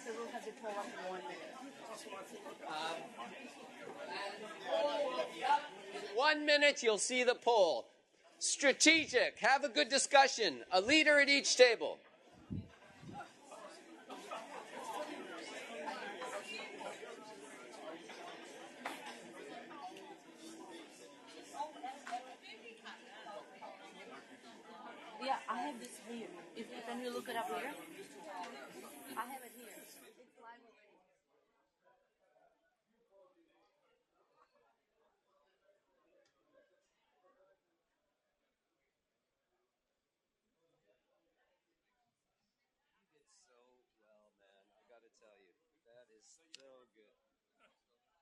the rule has it pull up in 1 minute. 1 minute, you'll see the poll. Strategic, have a good discussion. A leader at each table. Yeah, I have this here. Can we look it up here? I have it here. It's live already. You did so well, man. I got to tell you, that is so good. Oh, nice, nice.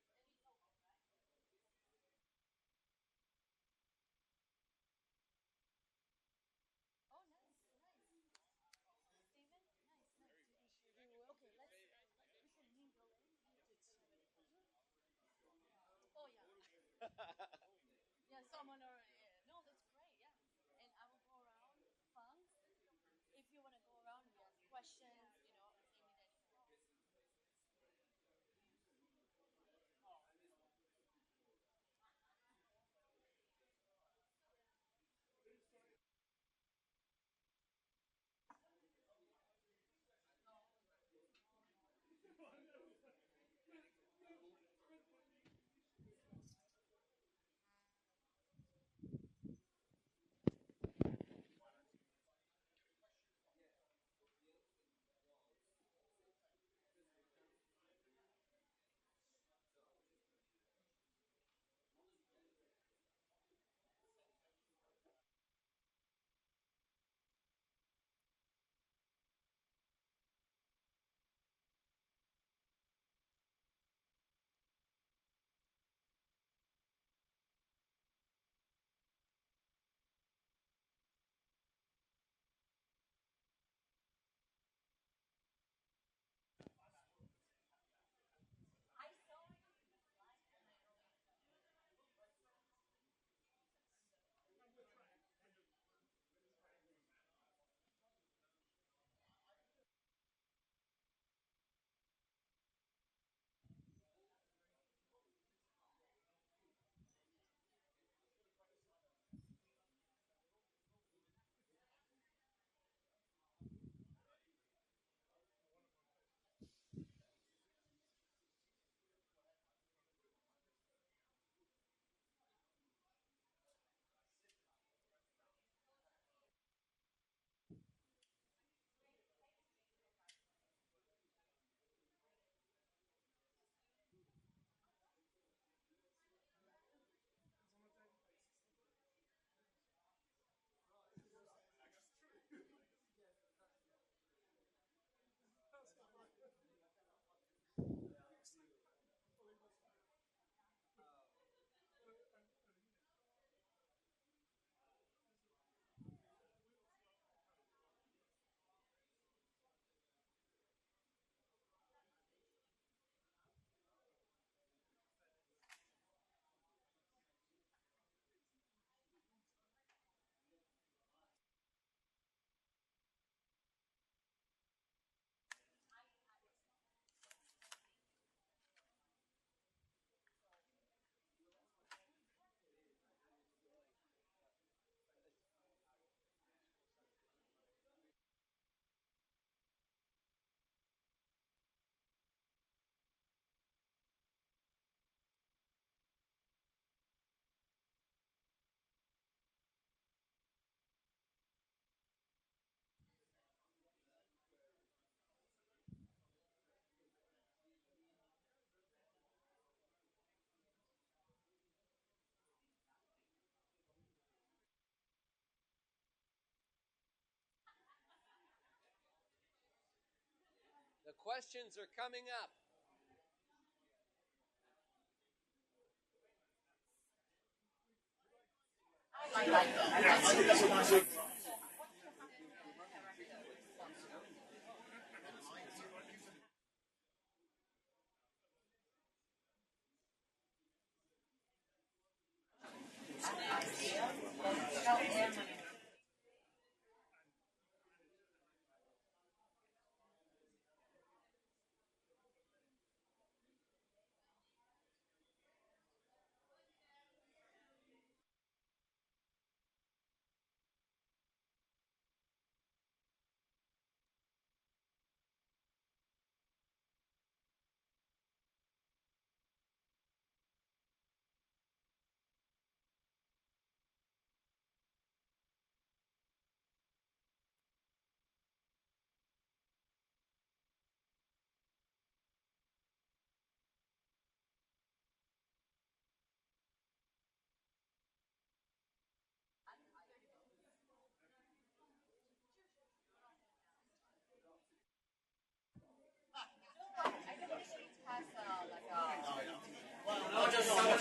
Steven, nice, nice. You sure do. Okay, we can mingle in. Oh, yeah. Yeah, someone already. No, that's great. Yeah, and I will go around funds. If you want to go around and ask questions, Amy, then you can. The questions are coming up.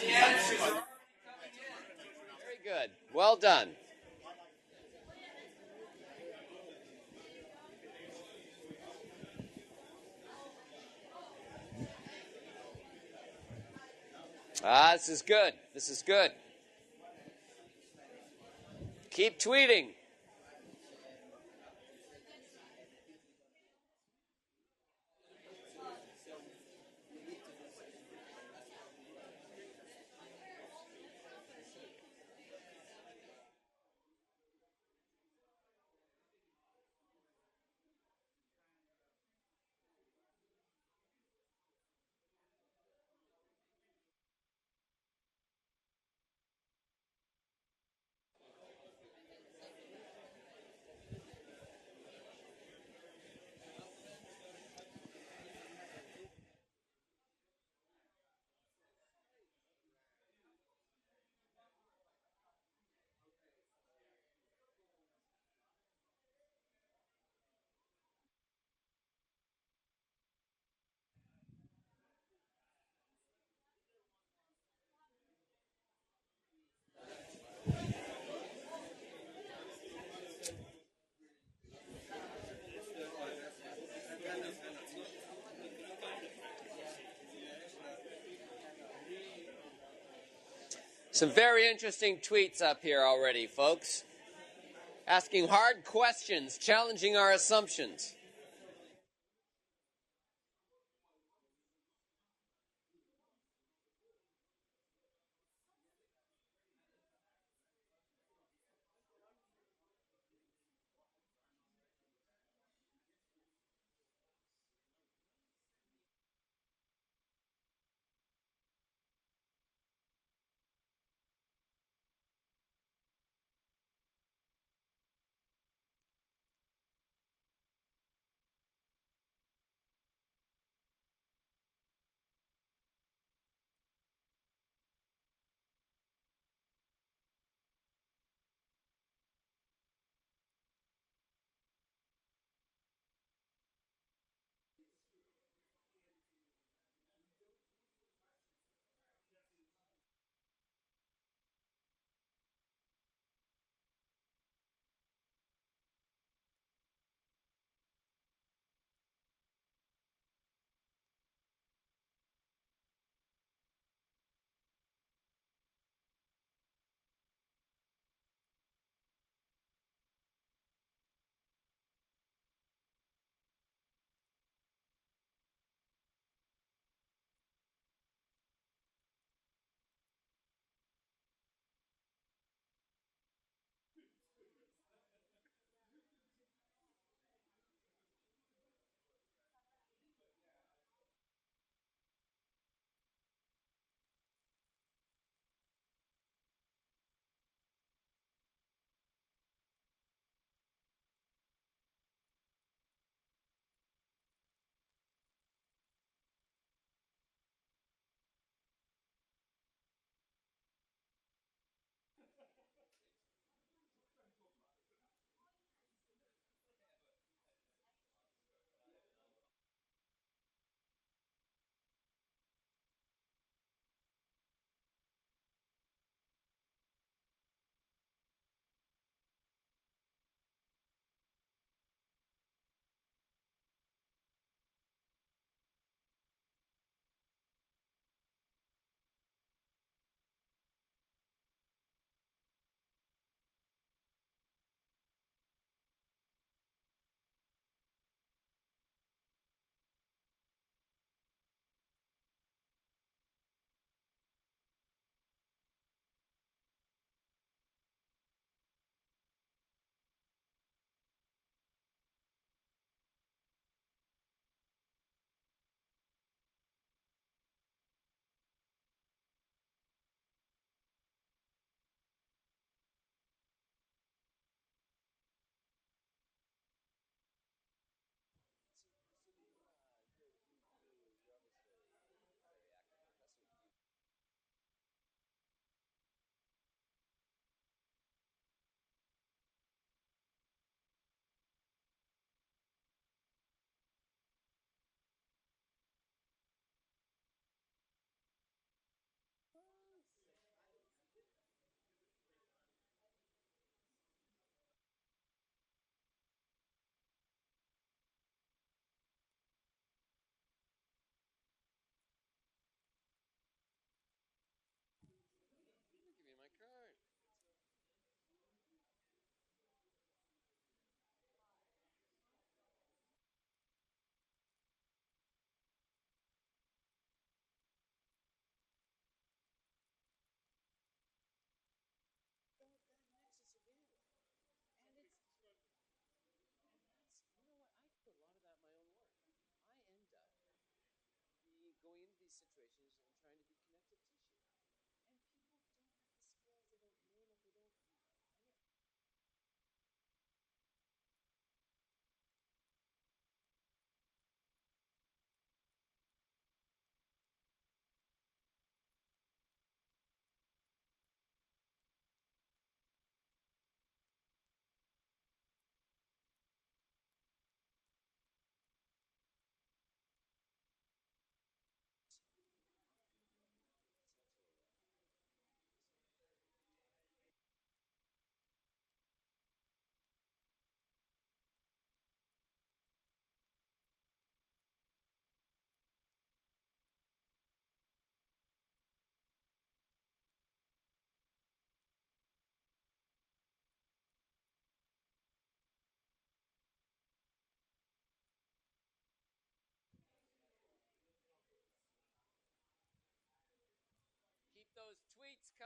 Very good. Well done. Ah, this is good. This is good. Keep tweeting. Some very interesting tweets up here already, folks. Asking hard questions, challenging our assumptions.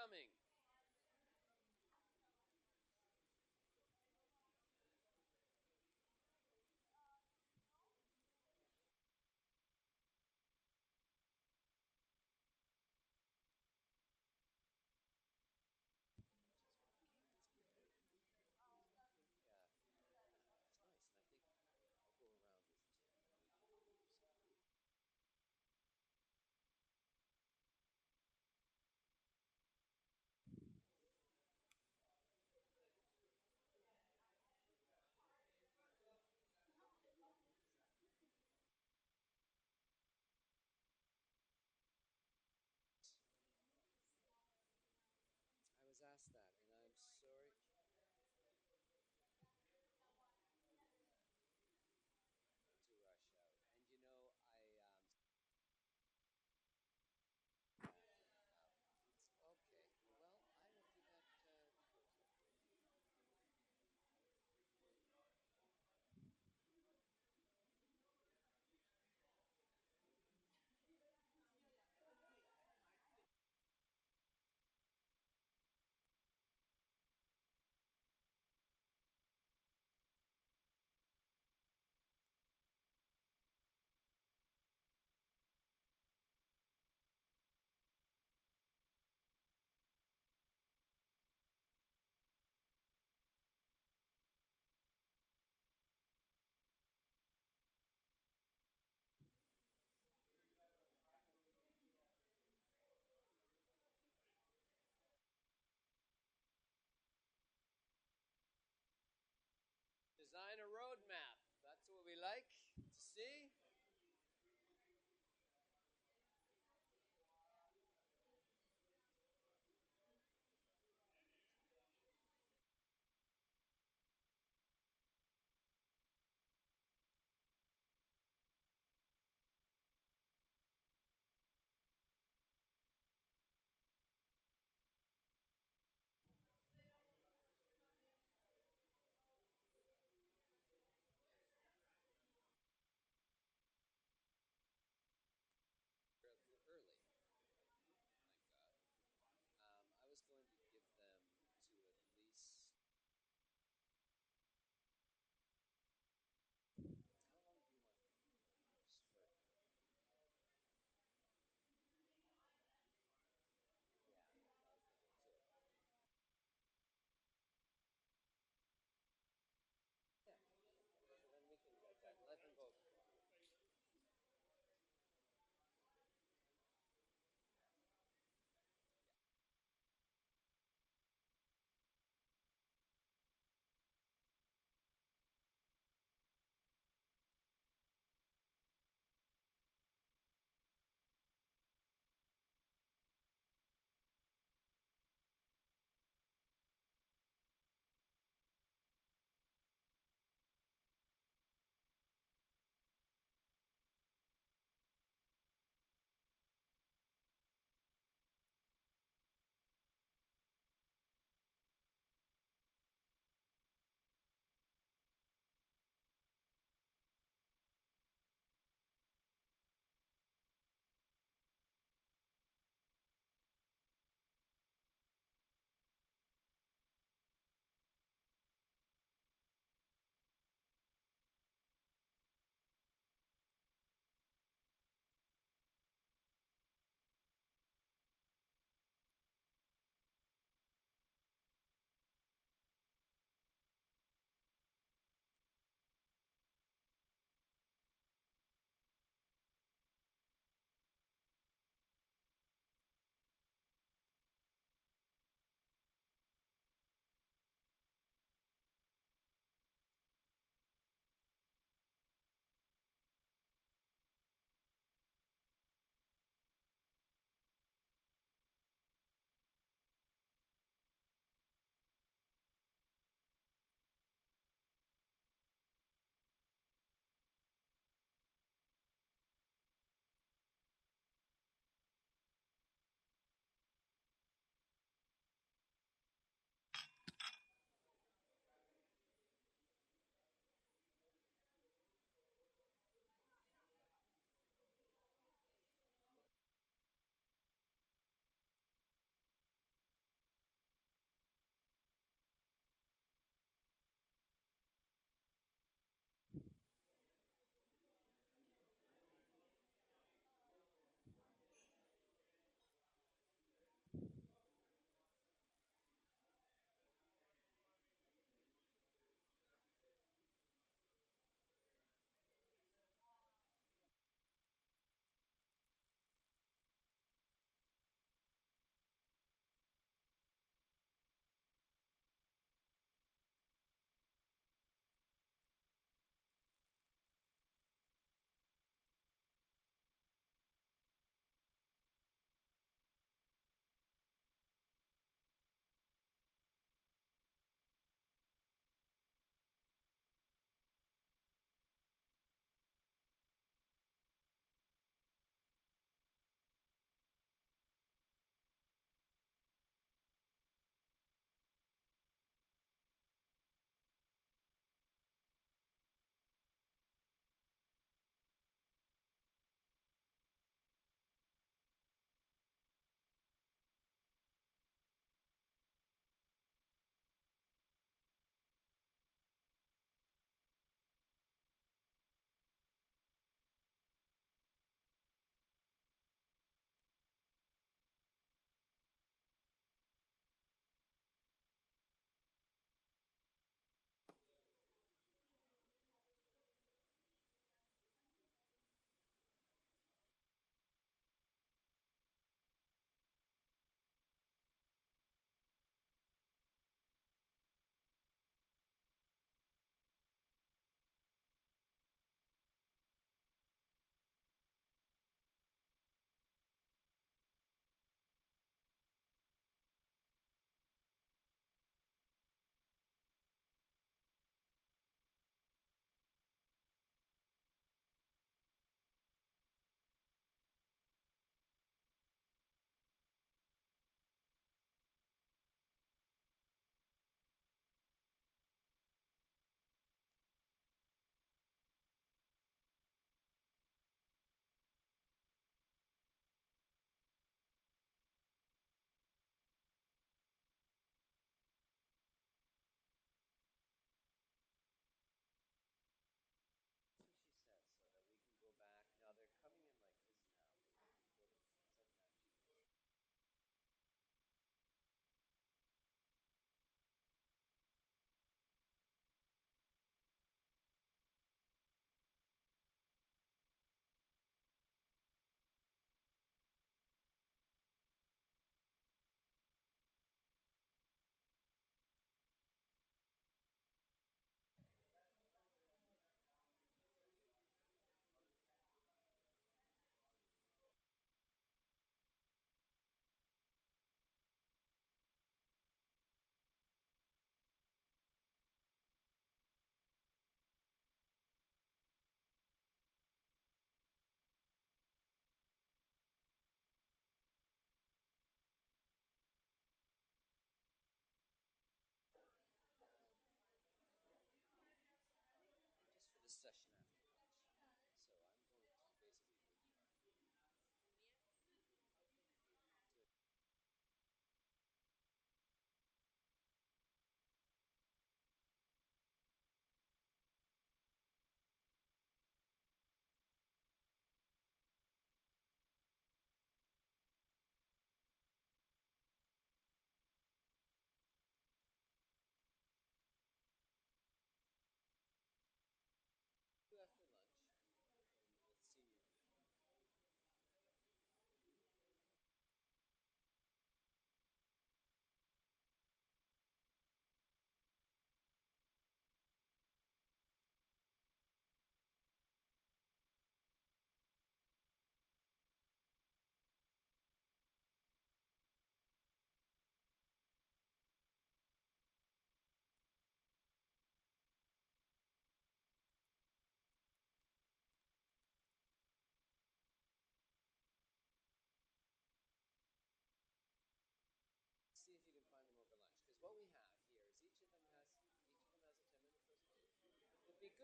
coming. Yeah, it's nice, and I think I'll go around with it. I was asked that, and I'm sorry to rush out. And you know, okay. Well, I will do that. Design a roadmap. That's what we like to see.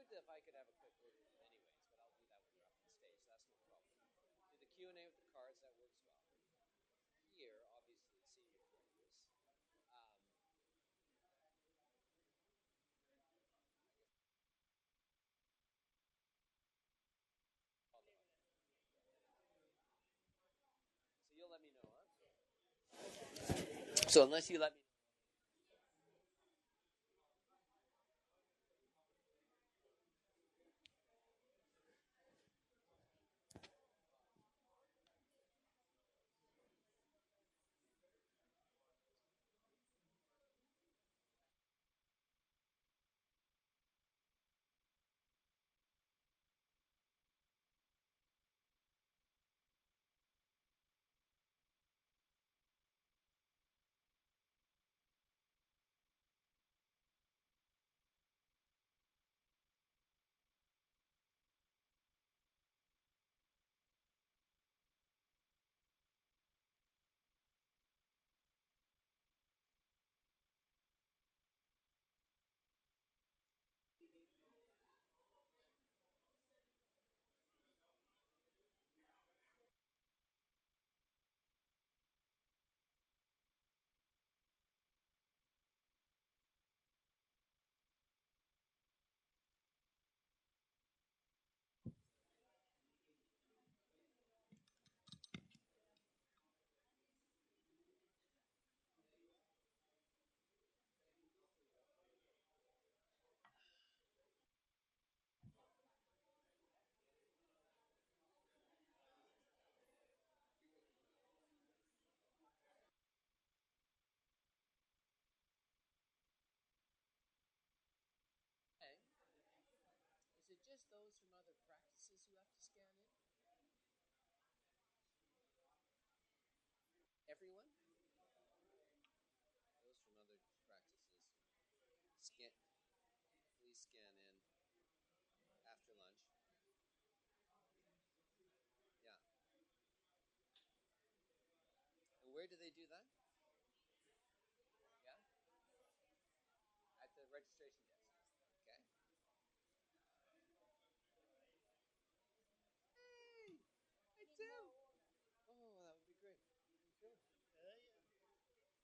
good if I could have a quick word with you anyways, but I'll do that when you're up on stage. That's no problem. Do the Q&A with the cards. That works well. Here, obviously, senior players. So you'll let me know, huh? So unless you let me know. Okay. Is it just those from other practices who have to scan in? Everyone? Those from other practices. Scan. Please scan in after lunch. Yeah. And where do they do that? Yeah. At the registration desk. Okay. Hey, I do. Oh, that would be great. Cool. Ben left today, but he really enjoyed hanging out with you.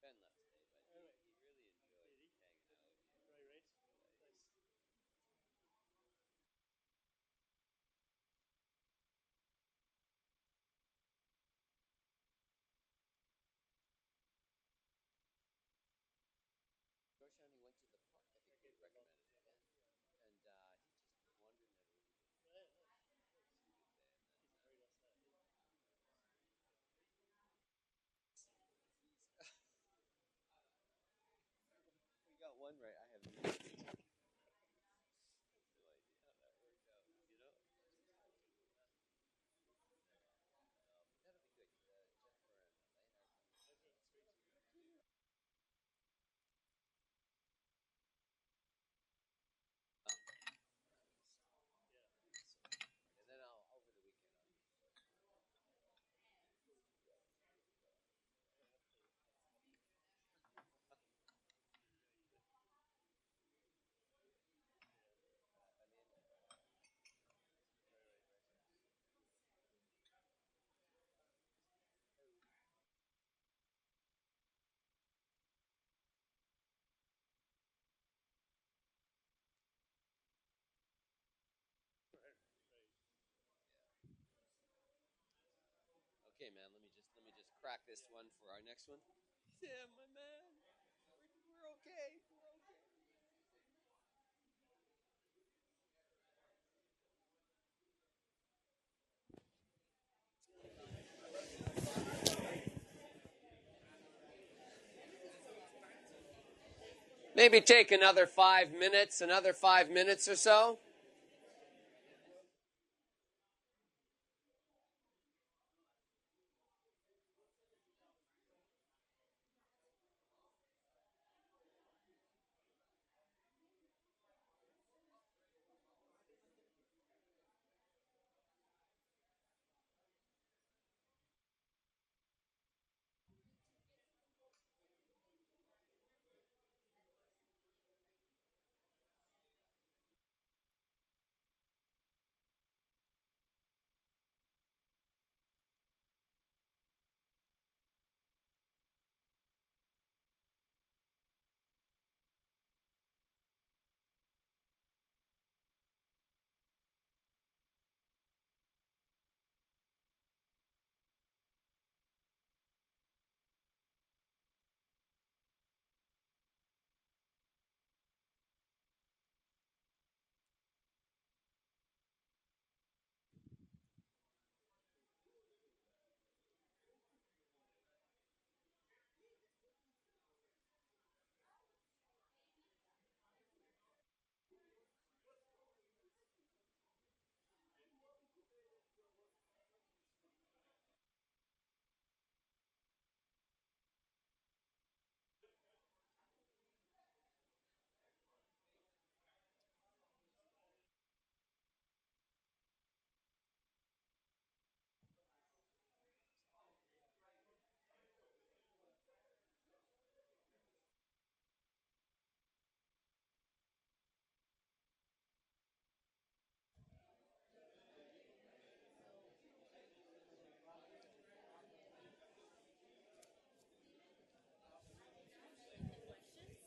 Right. Roshan, he went to the park. I think we recommended it. Yeah. And he just wandered and had a really good day. We got one right. I have no idea how that worked out. You know? That'll be good. Jennifer and Elena are coming. And then I'll over the weekend. Okay, man. Let me just crack this one for our next one. Tim, my man, we're okay. We're okay. Maybe take another 5 minutes, another 5 minutes or so.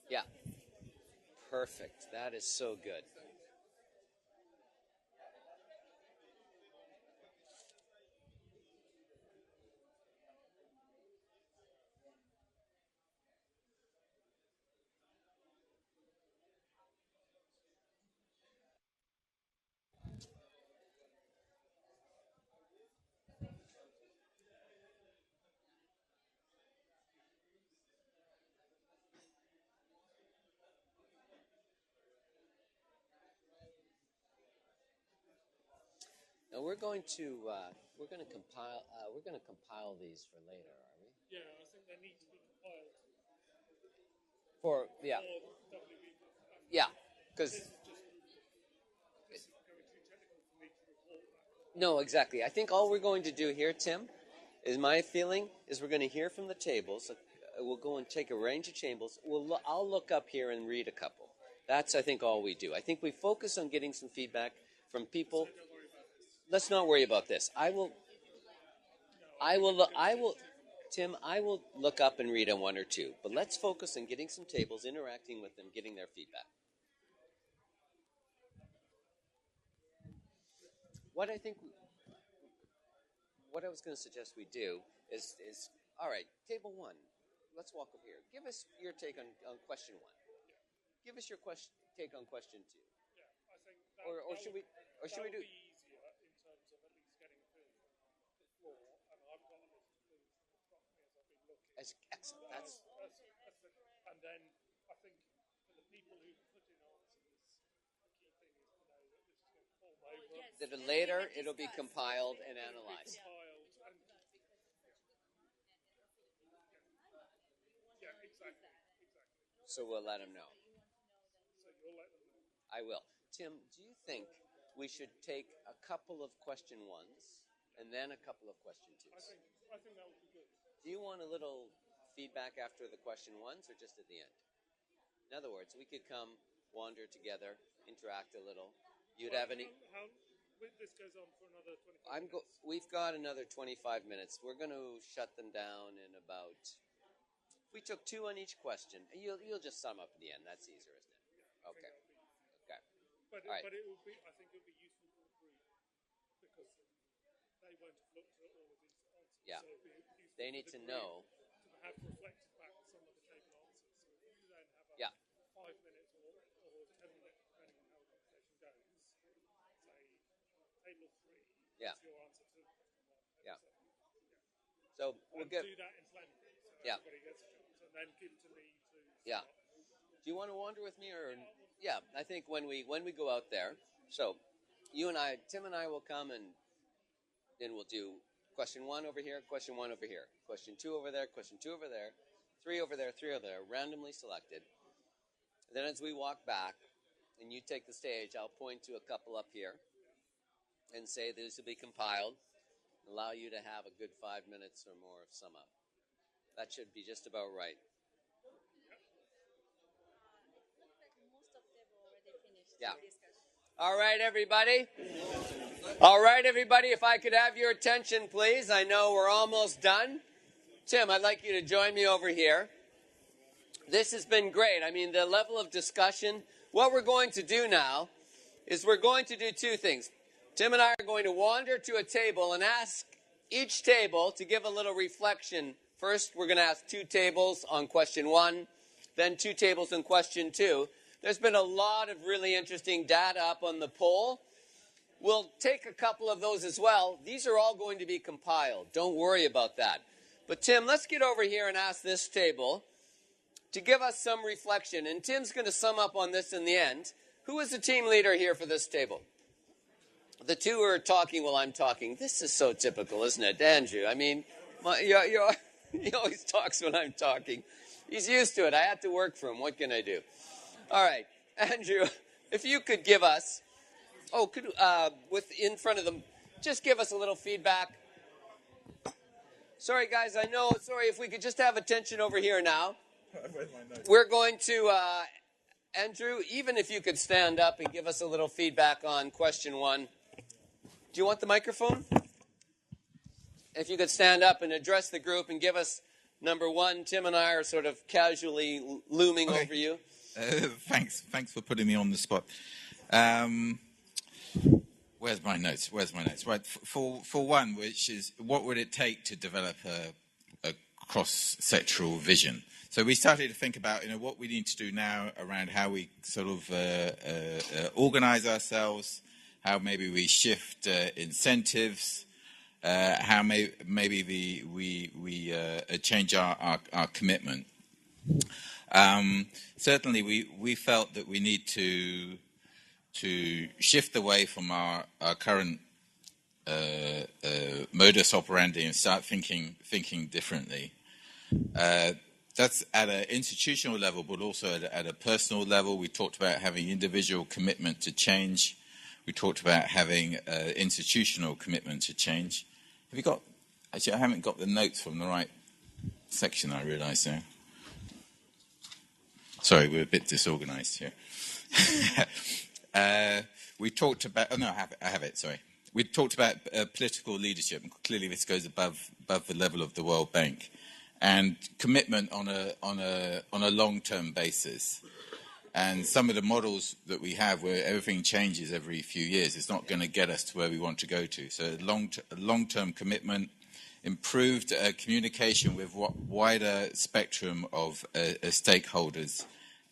Yeah, perfect. That is so good. Now we're going to compile these for later, are we? Yeah, I think they need to be compiled For yeah, for WB. yeah, because This is going too technical for me to report that. no, exactly. I think all we're going to do here, Tim, is my feeling is we're going to hear from the tables. We'll go and take a range of tables. I'll look up here and read a couple. That's I think all we do. I think we focus on getting some feedback from people. So don't worry about this. Let's not worry about this. I will, Tim, I will look up and read a one or two. But let's focus on getting some tables, interacting with them, getting their feedback. What I think, what I was going to suggest we do is all right. Table one. Let's walk over here. Give us your take on question one. Give us your take on question two. Yeah, I think that, Or that should would, we? Or should we that do? would be easier in terms of at least getting a feel for the floor. And I've got a list of clues in front of me as I've been looking. Excellent. That's And then I think for the people who put in answers, the key thing is to know that this is going to form over. Yes. that And later we can it'll be discuss. compiled and It'll be analyzed. compiled and yeah, exactly. So we'll let them know. So you'll let them know. I will. Tim, do you think we should take a couple of question ones and then a couple of question twos? I think that would be good. Do you want a little feedback after the question ones or just at the end? In other words, we could come, wander together, interact a little. You'd have any? This goes on for another 25 minutes. We've got another 25 minutes. We're going to shut them down in about. We took two on each question. You'll just sum up at the end. That's easier, isn't it? Yeah, Okay. Okay. But All right. but it will be. I think it will be useful for the group because they won't have looked at all of these answers. Yeah. So it'll be useful They for need the to group know. to have reflected back some of the table answers. So if you then have a Yeah. 5 minutes or 10 minutes, depending on how the conversation goes, say table 3 Yeah. is your answer to question 1. Yeah. So we'll and get. do that in plenty, so Yeah. everybody gets a chance, and then give to me to Yeah. Do you want to wander with me, or yeah? I think when we go out there, so you and I, Tim and I will come, and then we'll do question one over here, question one over here, question two over there, question two over there, three over there, three over there, randomly selected. Then as we walk back, and you take the stage, I'll point to a couple up here, and say these will be compiled, allow you to have a good 5 minutes or more of sum up. That should be just about right. Yeah. All right, everybody. All right, everybody, if I could have your attention, please. I know we're almost done. Tim, I'd like you to join me over here. This has been great. I mean, the level of discussion. What we're going to do now is we're going to do two things. Tim and I are going to wander to a table and ask each table to give a little reflection. First, we're going to ask two tables on question one, then two tables on question two. There's been a lot of really interesting data up on the poll. We'll take a couple of those as well. These are all going to be compiled. Don't worry about that. But Tim, let's get over here and ask this table to give us some reflection. And Tim's going to sum up on this in the end. Who is the team leader here for this table? The two are talking while I'm talking. This is so typical, isn't it? Andrew, I mean, he always talks when I'm talking. He's used to it. I had to work for him. What can I do? All right, Andrew, if you could give us, in front of them, just give us a little feedback. Sorry, guys, sorry, if we could just have attention over here now. We're going to, Andrew, even if you could stand up and give us a little feedback on question one. Do you want the microphone? If you could stand up and address the group and give us number one. Tim and I are sort of casually looming over you. Thanks for putting me on the spot. Where's my notes? Right, for one, which is what would it take to develop a cross-sectoral vision? So we started to think about, what we need to do now around how we sort of organize ourselves, how maybe we shift incentives, how maybe we change our commitment. Certainly, we felt that we need to shift away from our current modus operandi and start thinking differently. That's at an institutional level, but also at a personal level. We talked about having individual commitment to change. We talked about having institutional commitment to change. Have you got? Actually, I haven't got the notes from the right section. I realise now. Sorry, we're a bit disorganised here. We talked about. Oh no, I have it. Sorry. We talked about political leadership. Clearly, this goes above the level of the World Bank, and commitment on a long-term basis. And some of the models that we have, where everything changes every few years, it's not going to get us to where we want to go to. So long-term commitment, improved communication with wider spectrum of stakeholders,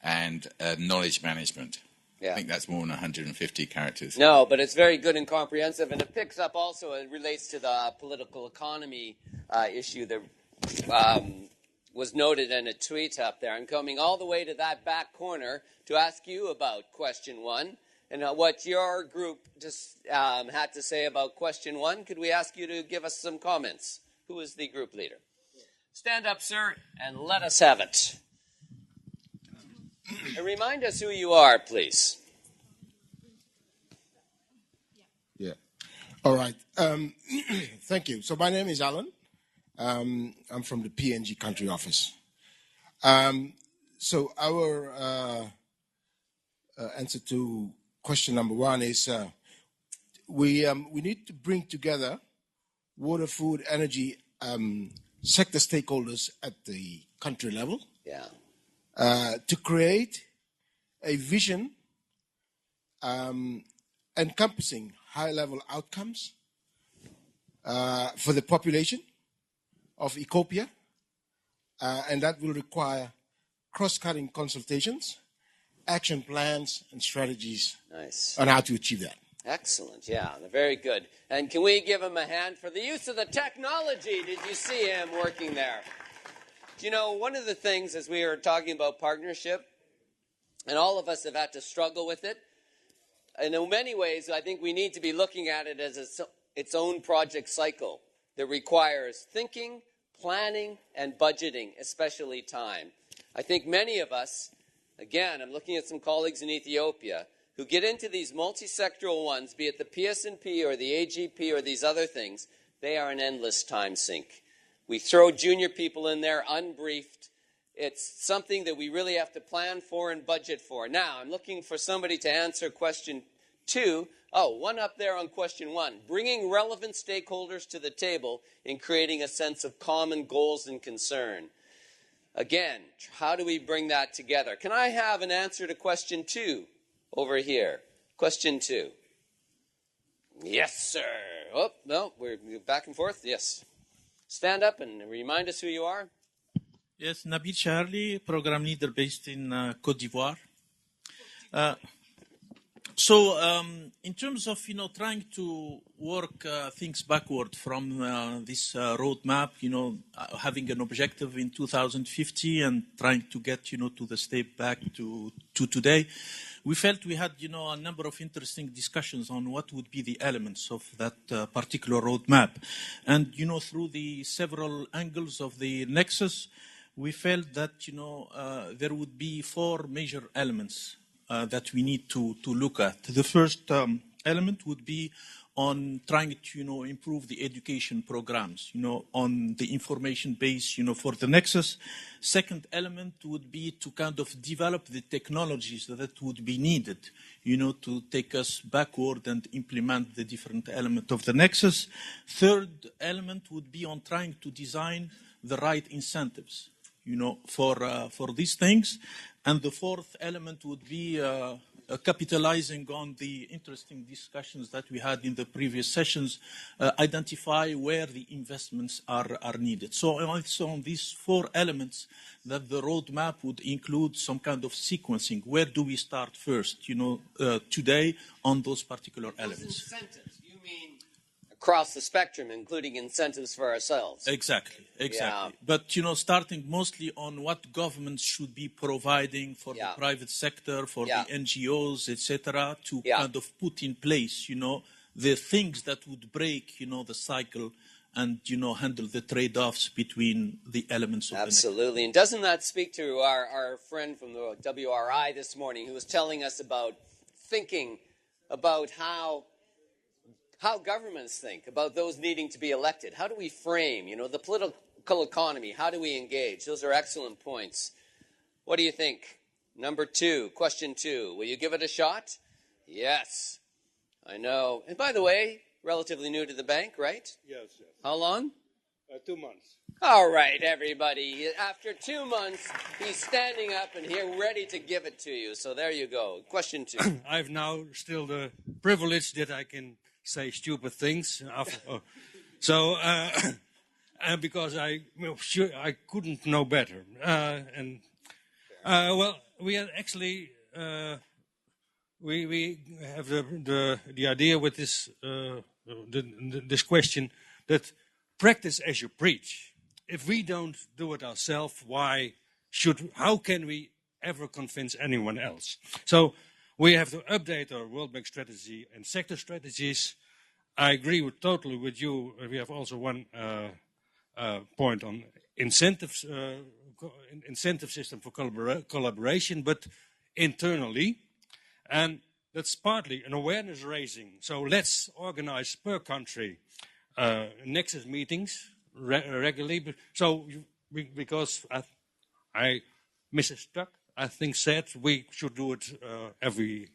and knowledge management. Yeah. I think that's more than 150 characters. No, but it's very good and comprehensive, and it picks up also, it relates to the political economy issue that was noted in a tweet up there. I'm coming all the way to that back corner to ask you about question one and what your group just had to say about question one. Could we ask you to give us some comments? Who is the group leader? Stand up, sir, and let us have it. And remind us who you are, please. Yeah. All right. Thank you. So my name is Alan. I'm from the PNG country office. So our answer to question number one is we need to bring together water, food, energy sector stakeholders at the country level. Yeah. To create a vision encompassing high-level outcomes for the population of Ecopia, and that will require cross-cutting consultations, action plans, and strategies on how to achieve that. Excellent, yeah, very good. And can we give him a hand for the use of the technology? Did you see him working there? You know, one of the things as we were talking about partnership, And all of us have had to struggle with it. And in many ways, I think we need to be looking at it as its own project cycle that requires thinking, planning, and budgeting, especially time. I think many of us, again, I'm looking at some colleagues in Ethiopia, who get into these multi-sectoral ones, be it the PSNP or the AGP or these other things, they are an endless time sink. We throw junior people in there unbriefed. It's something that we really have to plan for and budget for. Now, I'm looking for somebody to answer question 2. Oh, one up there on question 1. Bringing relevant stakeholders to the table in creating a sense of common goals and concern. Again, how do we bring that together? Can I have an answer to question 2 over here? Question 2. Yes, sir. Oh, no, we're back and forth. Yes. Stand up and remind us who you are. Yes, Nabil Charlie, program leader based in Côte d'Ivoire. So, in terms of trying to work things backward from this roadmap, having an objective in 2050 and trying to get to the step back to today, we felt we had a number of interesting discussions on what would be the elements of that particular roadmap, and through the several angles of the nexus, we felt that there would be 4 major elements that we need to look at. The first element would be on trying to improve the education programs, on the information base, for the nexus. Second element would be to kind of develop the technologies that would be needed, to take us backward and implement the different elements of the nexus. Third element would be on trying to design the right incentives, for these things. And the fourth element would be capitalizing on the interesting discussions that we had in the previous sessions, identify where the investments are needed. So it's on these 4 elements that the roadmap would include some kind of sequencing. Where do we start first, today on those particular elements? Those incentives, you mean across the spectrum, including incentives for ourselves? Exactly. Yeah. But, starting mostly on what governments should be providing for the private sector, for the NGOs, etc., to kind of put in place, the things that would break, the cycle and, handle the trade-offs between the elements of Absolutely. And doesn't that speak to our friend from the WRI this morning who was telling us about thinking about how governments think about those needing to be elected? How do we frame, the political economy? How do we engage? Those are excellent points. What do you think? Number 2, question 2. Will you give it a shot? Yes. I know. And by the way, relatively new to the bank, right? Yes. How long? 2 months. All right, everybody. After 2 months, he's standing up and here ready to give it to you. So there you go. Question 2. I've now still the privilege that I can say stupid things. Because I couldn't know better. We had actually we have the idea with this this question that practice as you preach. If we don't do it ourselves, how can we ever convince anyone else? So we have to update our World Bank strategy and sector strategies. I agree totally with you. We have also one point on incentives, incentive system for collaboration, but internally. And that's partly an awareness raising. So let's organize per country nexus meetings regularly. So because Mrs. Stuck, I think, said we should do it every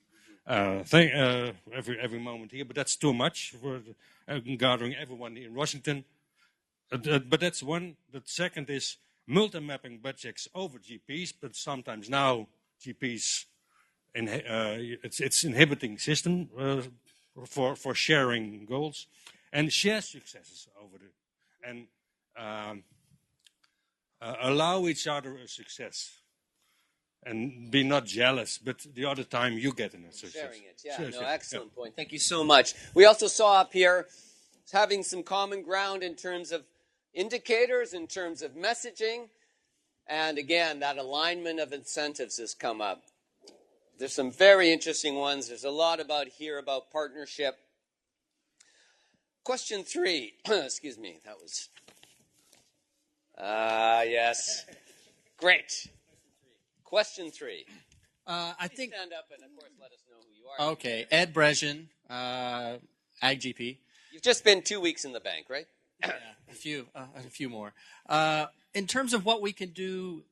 moment here, but that's too much for gathering everyone in Washington. But that's one. The second is multi-mapping budgets over GPs, but sometimes now GPs, it's inhibiting system for sharing goals and share successes over and allow each other a success. And be not jealous, but the other time you get in a success. Sharing it, excellent point. Thank you so much. We also saw up here having some common ground in terms of indicators, in terms of messaging, and again, that alignment of incentives has come up. There's some very interesting ones. There's a lot about partnership. Question 3. Excuse me. That was. Yes. Great. Question 3. I think. Stand up and, of course, let us know who you are. Okay, Ed Brejan, AgGP. You've just been 2 weeks in the bank, right? Yeah, a few more. In terms of what we can do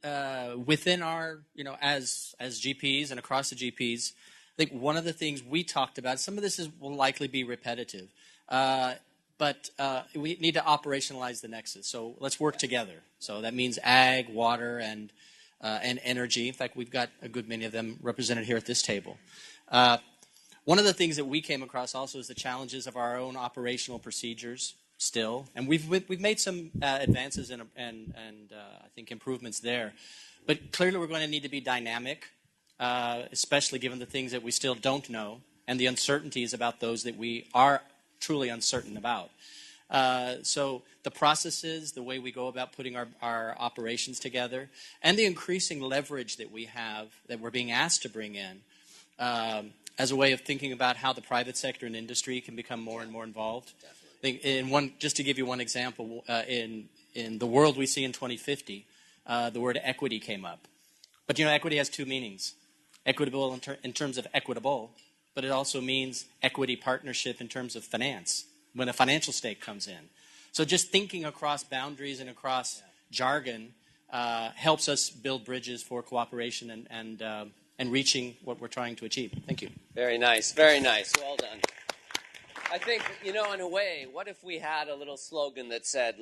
within our, as GPs and across the GPs, I think one of the things we talked about, some of this will likely be repetitive, but we need to operationalize the nexus. So let's work together. So that means ag, water, and energy. In fact, we've got a good many of them represented here at this table. One of the things that we came across also is the challenges of our own operational procedures still, and we've made some advances and I think improvements there. But clearly we're going to need to be dynamic, especially given the things that we still don't know and the uncertainties about those that we are truly uncertain about. So the processes, the way we go about putting our operations together, and the increasing leverage that we have, that we're being asked to bring in, as a way of thinking about how the private sector and industry can become more and more involved. I think just to give you one example, in the world we see in 2050, the word equity came up. But equity has two meanings. Equitable in terms of equitable, but it also means equity partnership in terms of finance, when a financial stake comes in. So just thinking across boundaries and across jargon helps us build bridges for cooperation and reaching what we're trying to achieve. Thank you. Very nice, very nice. Well done. I think, in a way, what if we had a little slogan that said,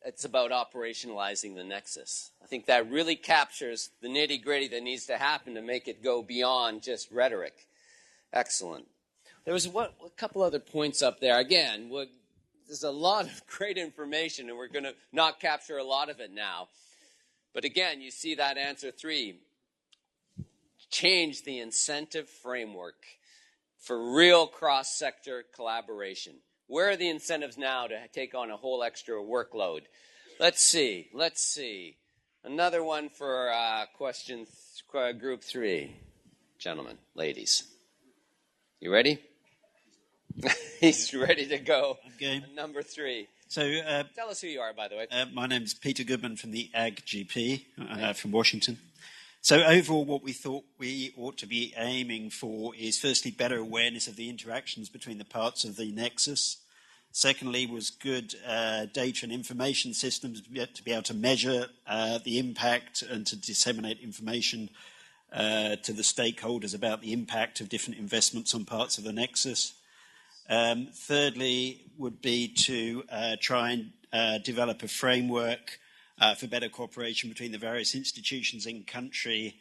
it's about operationalizing the nexus? I think that really captures the nitty-gritty that needs to happen to make it go beyond just rhetoric. Excellent. There was a couple other points up there. Again, there's a lot of great information, and we're going to not capture a lot of it now. But again, you see that answer 3. Change the incentive framework for real cross-sector collaboration. Where are the incentives now to take on a whole extra workload? Let's see. Another one for group 3. Gentlemen, ladies. You ready? He's ready to go. Okay. Number 3. So, tell us who you are, by the way. My name's Peter Goodman from the AgGP from Washington. So overall, what we thought we ought to be aiming for is firstly better awareness of the interactions between the parts of the nexus. Secondly, was good data and information systems to be able to measure the impact and to disseminate information to the stakeholders about the impact of different investments on parts of the nexus. Thirdly, would be to try and develop a framework for better cooperation between the various institutions in country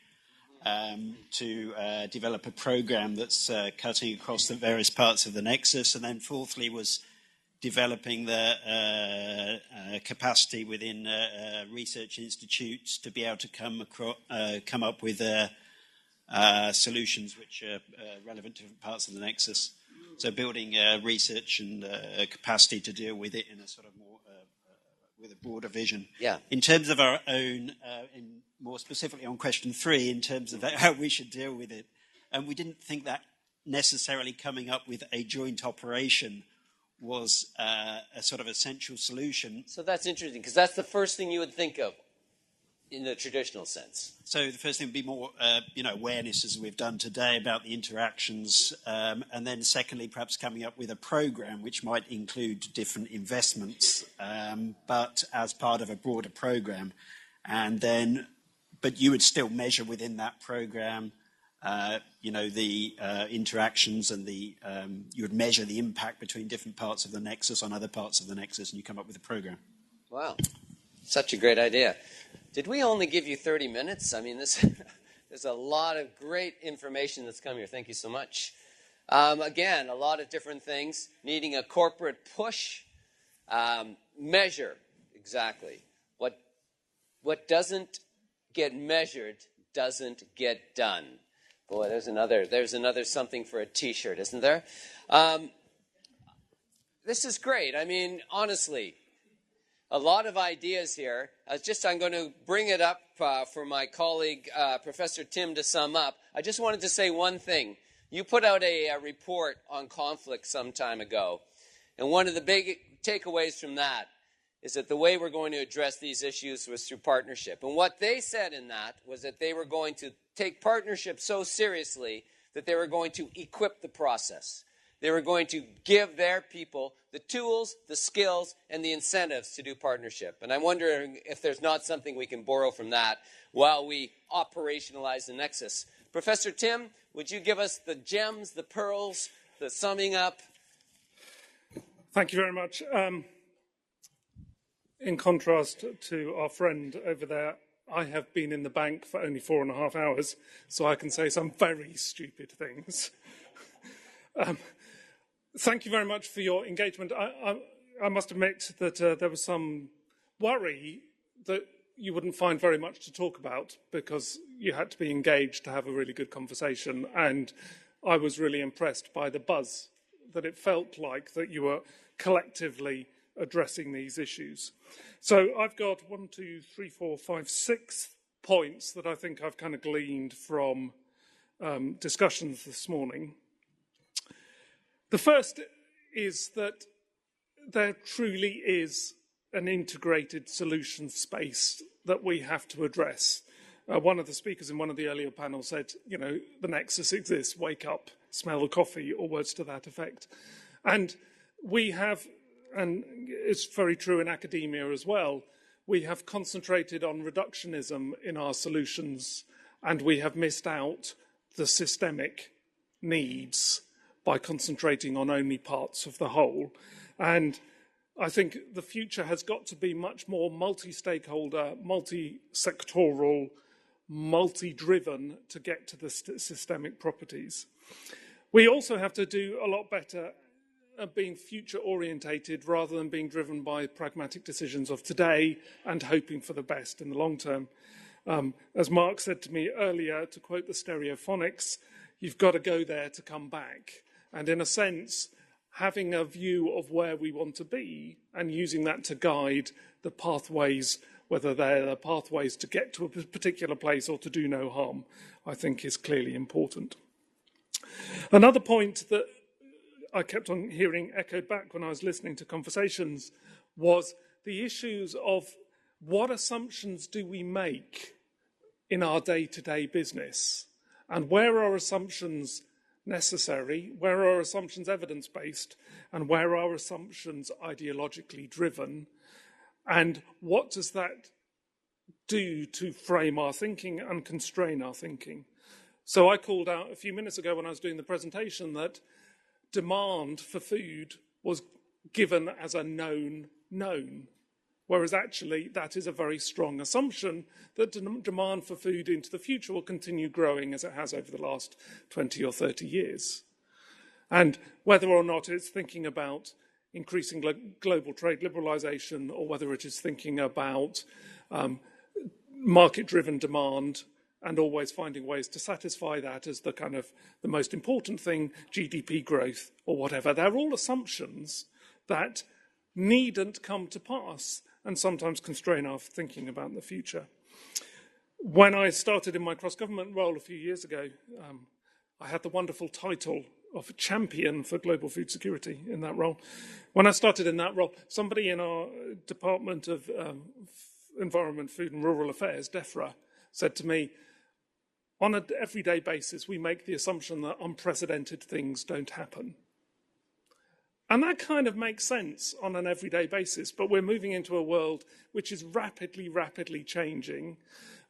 to develop a program that's cutting across the various parts of the nexus. And then fourthly was developing the capacity within research institutes to be able to come up with solutions which are relevant to different parts of the nexus. So building research and capacity to deal with it in a sort of more with a broader vision. Yeah. In terms of our own, more specifically on question 3, in terms of how we should deal with it, and we didn't think that necessarily coming up with a joint operation was a sort of essential solution. So that's interesting, because that's the first thing you would think of in the traditional sense. So the first thing would be more, awareness, as we've done today, about the interactions, and then secondly, perhaps coming up with a program which might include different investments, but as part of a broader program, and then, but you would still measure within that program, the interactions and you would measure the impact between different parts of the nexus on other parts of the nexus, and you come up with a program. Wow, such a great idea. Did we only give you 30 minutes? I mean, there's a lot of great information that's come here. Thank you so much. Again, a lot of different things. Needing a corporate push. Measure, exactly. What doesn't get measured doesn't get done. Boy, there's another something for a T-shirt, isn't there? This is great. I mean, honestly, a lot of ideas here. I'm going to bring it up for my colleague, Professor Tim, to sum up. I just wanted to say one thing. You put out a report on conflict some time ago, and one of the big takeaways from that is that the way we're going to address these issues was through partnership. And what they said in that was that they were going to take partnership so seriously that they were going to equip the process. They were going to give their people the tools, the skills, and the incentives to do partnership. And I'm wondering if there's not something we can borrow from that while we operationalize the Nexus. Professor Tim, would you give us the gems, the pearls, the summing up? Thank you very much. In contrast to our friend over there, I have been in the bank for only 4.5 hours, so I can say some very stupid things. Thank you very much for your engagement. I must admit that there was some worry that you wouldn't find very much to talk about because you had to be engaged to have a really good conversation, and I was really impressed by the buzz that it felt like that you were collectively addressing these issues. So I've got 6 points that I think I've kind of gleaned from discussions this morning. The first is that there truly is an integrated solution space that we have to address. One of the speakers in one of the earlier panels said, you know, the Nexus exists, wake up, smell the coffee, or words to that effect. And we have, and it's very true in academia as well, we have concentrated on reductionism in our solutions, and we have missed out the systemic needs by concentrating on only parts of the whole. And I think the future has got to be much more multi-stakeholder, multi-sectoral, multi-driven to get to the systemic properties. We also have to do a lot better at being future-orientated rather than being driven by pragmatic decisions of today and hoping for the best in the long term. As Mark said to me earlier, to quote the Stereophonics, you've got to go there to come back. And in a sense, having a view of where we want to be and using that to guide the pathways, whether they're the pathways to get to a particular place or to do no harm, I think is clearly important. Another point that I kept on hearing echoed back when I was listening to conversations was the issues of what assumptions do we make in our day-to-day business, and where are assumptions necessary, where are assumptions evidence-based, and where are assumptions ideologically driven, and what does that do to frame our thinking and constrain our thinking? So I called out a few minutes ago when I was doing the presentation that demand for food was given as a known, whereas actually that is a very strong assumption that demand for food into the future will continue growing as it has over the last 20 or 30 years. And whether or not it's thinking about increasing global trade liberalisation or whether it is thinking about market-driven demand and always finding ways to satisfy that as the kind of the most important thing, GDP growth or whatever. They're all assumptions that needn't come to pass and sometimes constrain our thinking about the future. When I started in my cross-government role a few years ago, I had the wonderful title of champion for global food security in that role. When I started in that role, somebody in our Department of Environment, Food and Rural Affairs, DEFRA, said to me, on an everyday basis, we make the assumption that unprecedented things don't happen. And that kind of makes sense on an everyday basis, but we're moving into a world which is rapidly changing.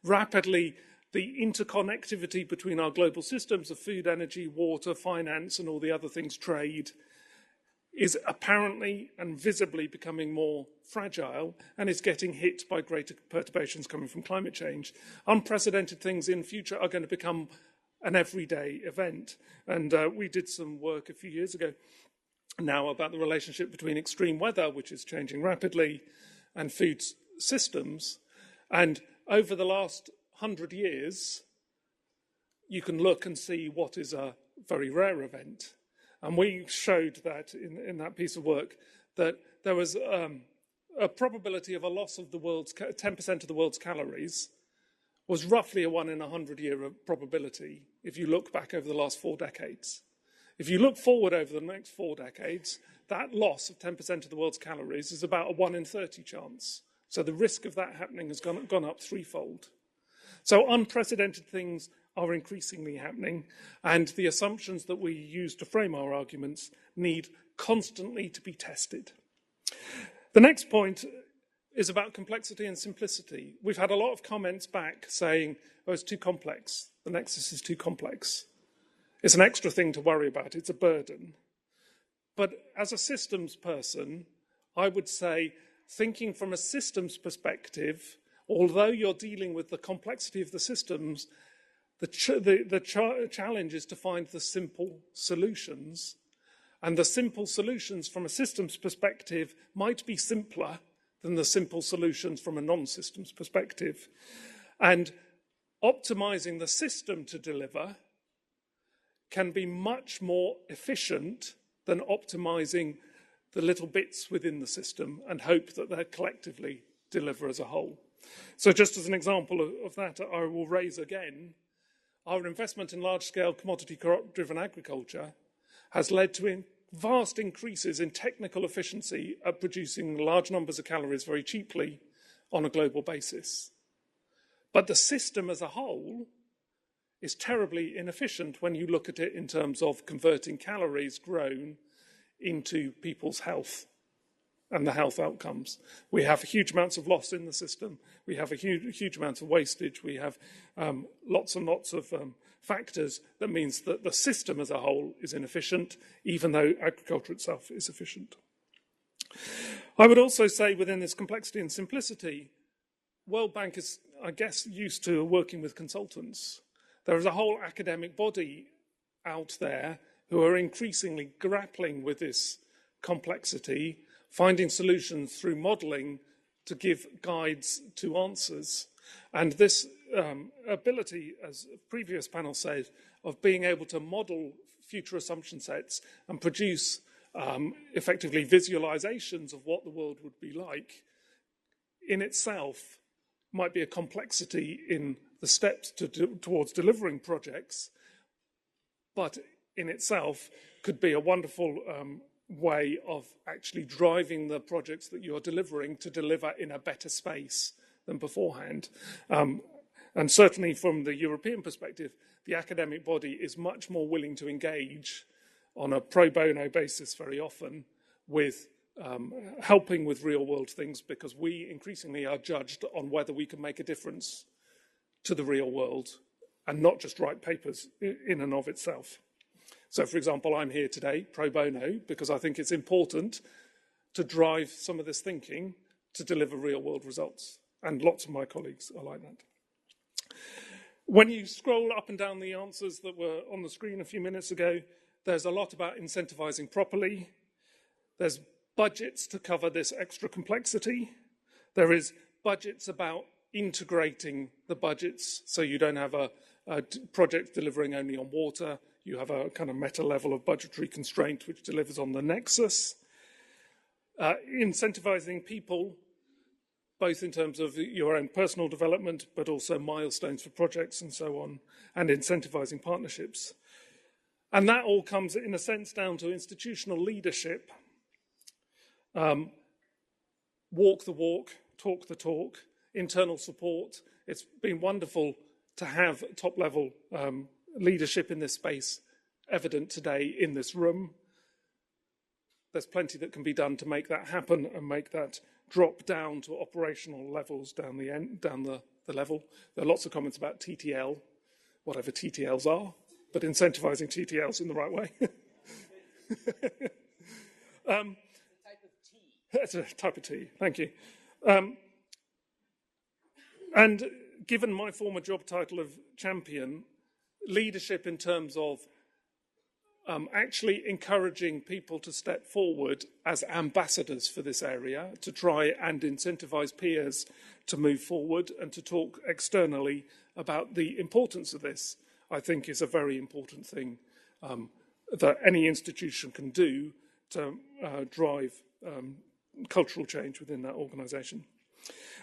Rapidly, the interconnectivity between our global systems of food, energy, water, finance, and all the other things, trade, is apparently and visibly becoming more fragile and is getting hit by greater perturbations coming from climate change. Unprecedented things in future are going to become an everyday event. And we did some work a few years ago now about the relationship between extreme weather, which is changing rapidly, and food systems. And over the last 100 years, you can look and see what is a very rare event. And we showed that in that piece of work that there was a a probability of a loss of the world's 10% of the world's calories was roughly a 1 in 100-year probability if you look back over the last 4 decades. If you look forward over the next 4 decades, that loss of 10% of the world's calories is about a 1 in 30 chance. So the risk of that happening has gone up threefold. So unprecedented things are increasingly happening, and the assumptions that we use to frame our arguments need constantly to be tested. The next point is about complexity and simplicity. We've had a lot of comments back saying, oh, it's too complex. The Nexus is too complex. It's an extra thing to worry about. It's a burden. But as a systems person, I would say, thinking from a systems perspective, although you're dealing with the complexity of the systems, the challenge is to find the simple solutions. And the simple solutions from a systems perspective might be simpler than the simple solutions from a non-systems perspective. And optimizing the system to deliver can be much more efficient than optimizing the little bits within the system and hope that they collectively deliver as a whole. So just as an example of that, I will raise again, our investment in large-scale commodity crop-driven agriculture has led to vast increases in technical efficiency at producing large numbers of calories very cheaply on a global basis. But the system as a whole is terribly inefficient when you look at it in terms of converting calories grown into people's health and the health outcomes. We have huge amounts of loss in the system. We have a huge amount of wastage. We have lots and lots of factors that means that the system as a whole is inefficient, even though agriculture itself is efficient. I would also say within this complexity and simplicity, World Bank is, I guess, used to working with consultants. There is a whole academic body out there who are increasingly grappling with this complexity, finding solutions through modelling to give guides to answers. And this ability, as a previous panel said, of being able to model future assumption sets and produce effectively visualizations of what the world would be like, in itself might be a complexity in the steps towards delivering projects, but in itself could be a wonderful way of actually driving the projects that you're delivering to deliver in a better space than beforehand. And certainly from the European perspective, the academic body is much more willing to engage on a pro bono basis very often with helping with real world things, because we increasingly are judged on whether we can make a difference to the real world and not just write papers in and of itself. So, for example, I'm here today pro bono because I think it's important to drive some of this thinking to deliver real world results. And lots of my colleagues are like that. When you scroll up and down the answers that were on the screen a few minutes ago, there's a lot about incentivizing properly. There's budgets to cover this extra complexity. There is budgets about integrating the budgets so you don't have a project delivering only on water. You have a kind of meta level of budgetary constraint which delivers on the nexus. Incentivizing people, both in terms of your own personal development, but also milestones for projects and so on, and incentivizing partnerships. And that all comes, in a sense, down to institutional leadership. Walk the walk, talk the talk, internal support. It's been wonderful to have top-level leadership in this space evident today in this room. There's plenty that can be done to make that happen and make that drop down to operational levels down the level. There are lots of comments about TTL, whatever TTLs are, but incentivizing TTLs in the right way. That's a type of tea, thank you. And given my former job title of champion, leadership in terms of actually encouraging people to step forward as ambassadors for this area, to try and incentivize peers to move forward and to talk externally about the importance of this, I think is a very important thing that any institution can do to drive cultural change within that organisation.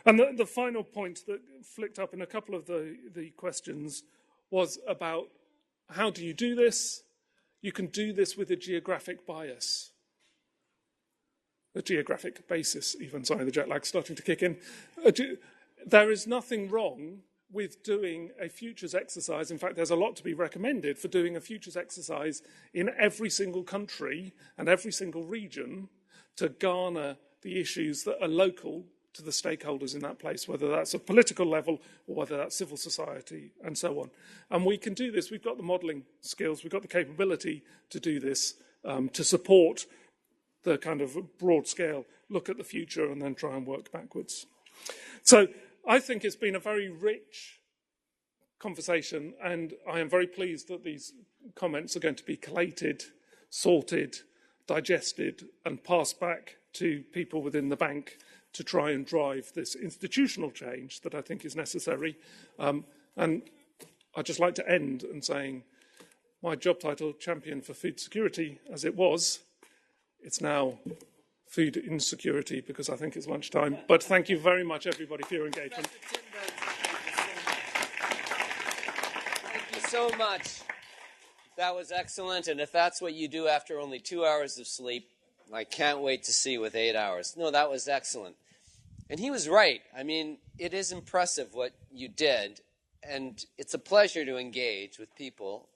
And the final point that flicked up in a couple of the questions was about how do you do this? You can do this with a geographic bias. A geographic basis, even. Sorry, the jet lag's starting to kick in. There is nothing wrong with doing a futures exercise. In fact, there's a lot to be recommended for doing a futures exercise in every single country and every single region to garner the issues that are local to the stakeholders in that place, whether that's a political level or whether that's civil society and so on. And we can do this. We've got the modelling skills, we've got the capability to do this, to support the kind of broad scale look at the future and then try and work backwards. So I think it's been a very rich conversation, and I am very pleased that these comments are going to be collated, sorted, digested and passed back to people within the bank to try and drive this institutional change that I think is necessary. And I'd just like to end in saying my job title, Champion for Food Security, as it was, it's now Food Insecurity because I think it's lunchtime. But thank you very much, everybody, for your engagement. Thank you so much. That was excellent. And if that's what you do after only 2 hours of sleep, I can't wait to see with 8 hours. No, that was excellent. And he was right. I mean, it is impressive what you did, and it's a pleasure to engage with people.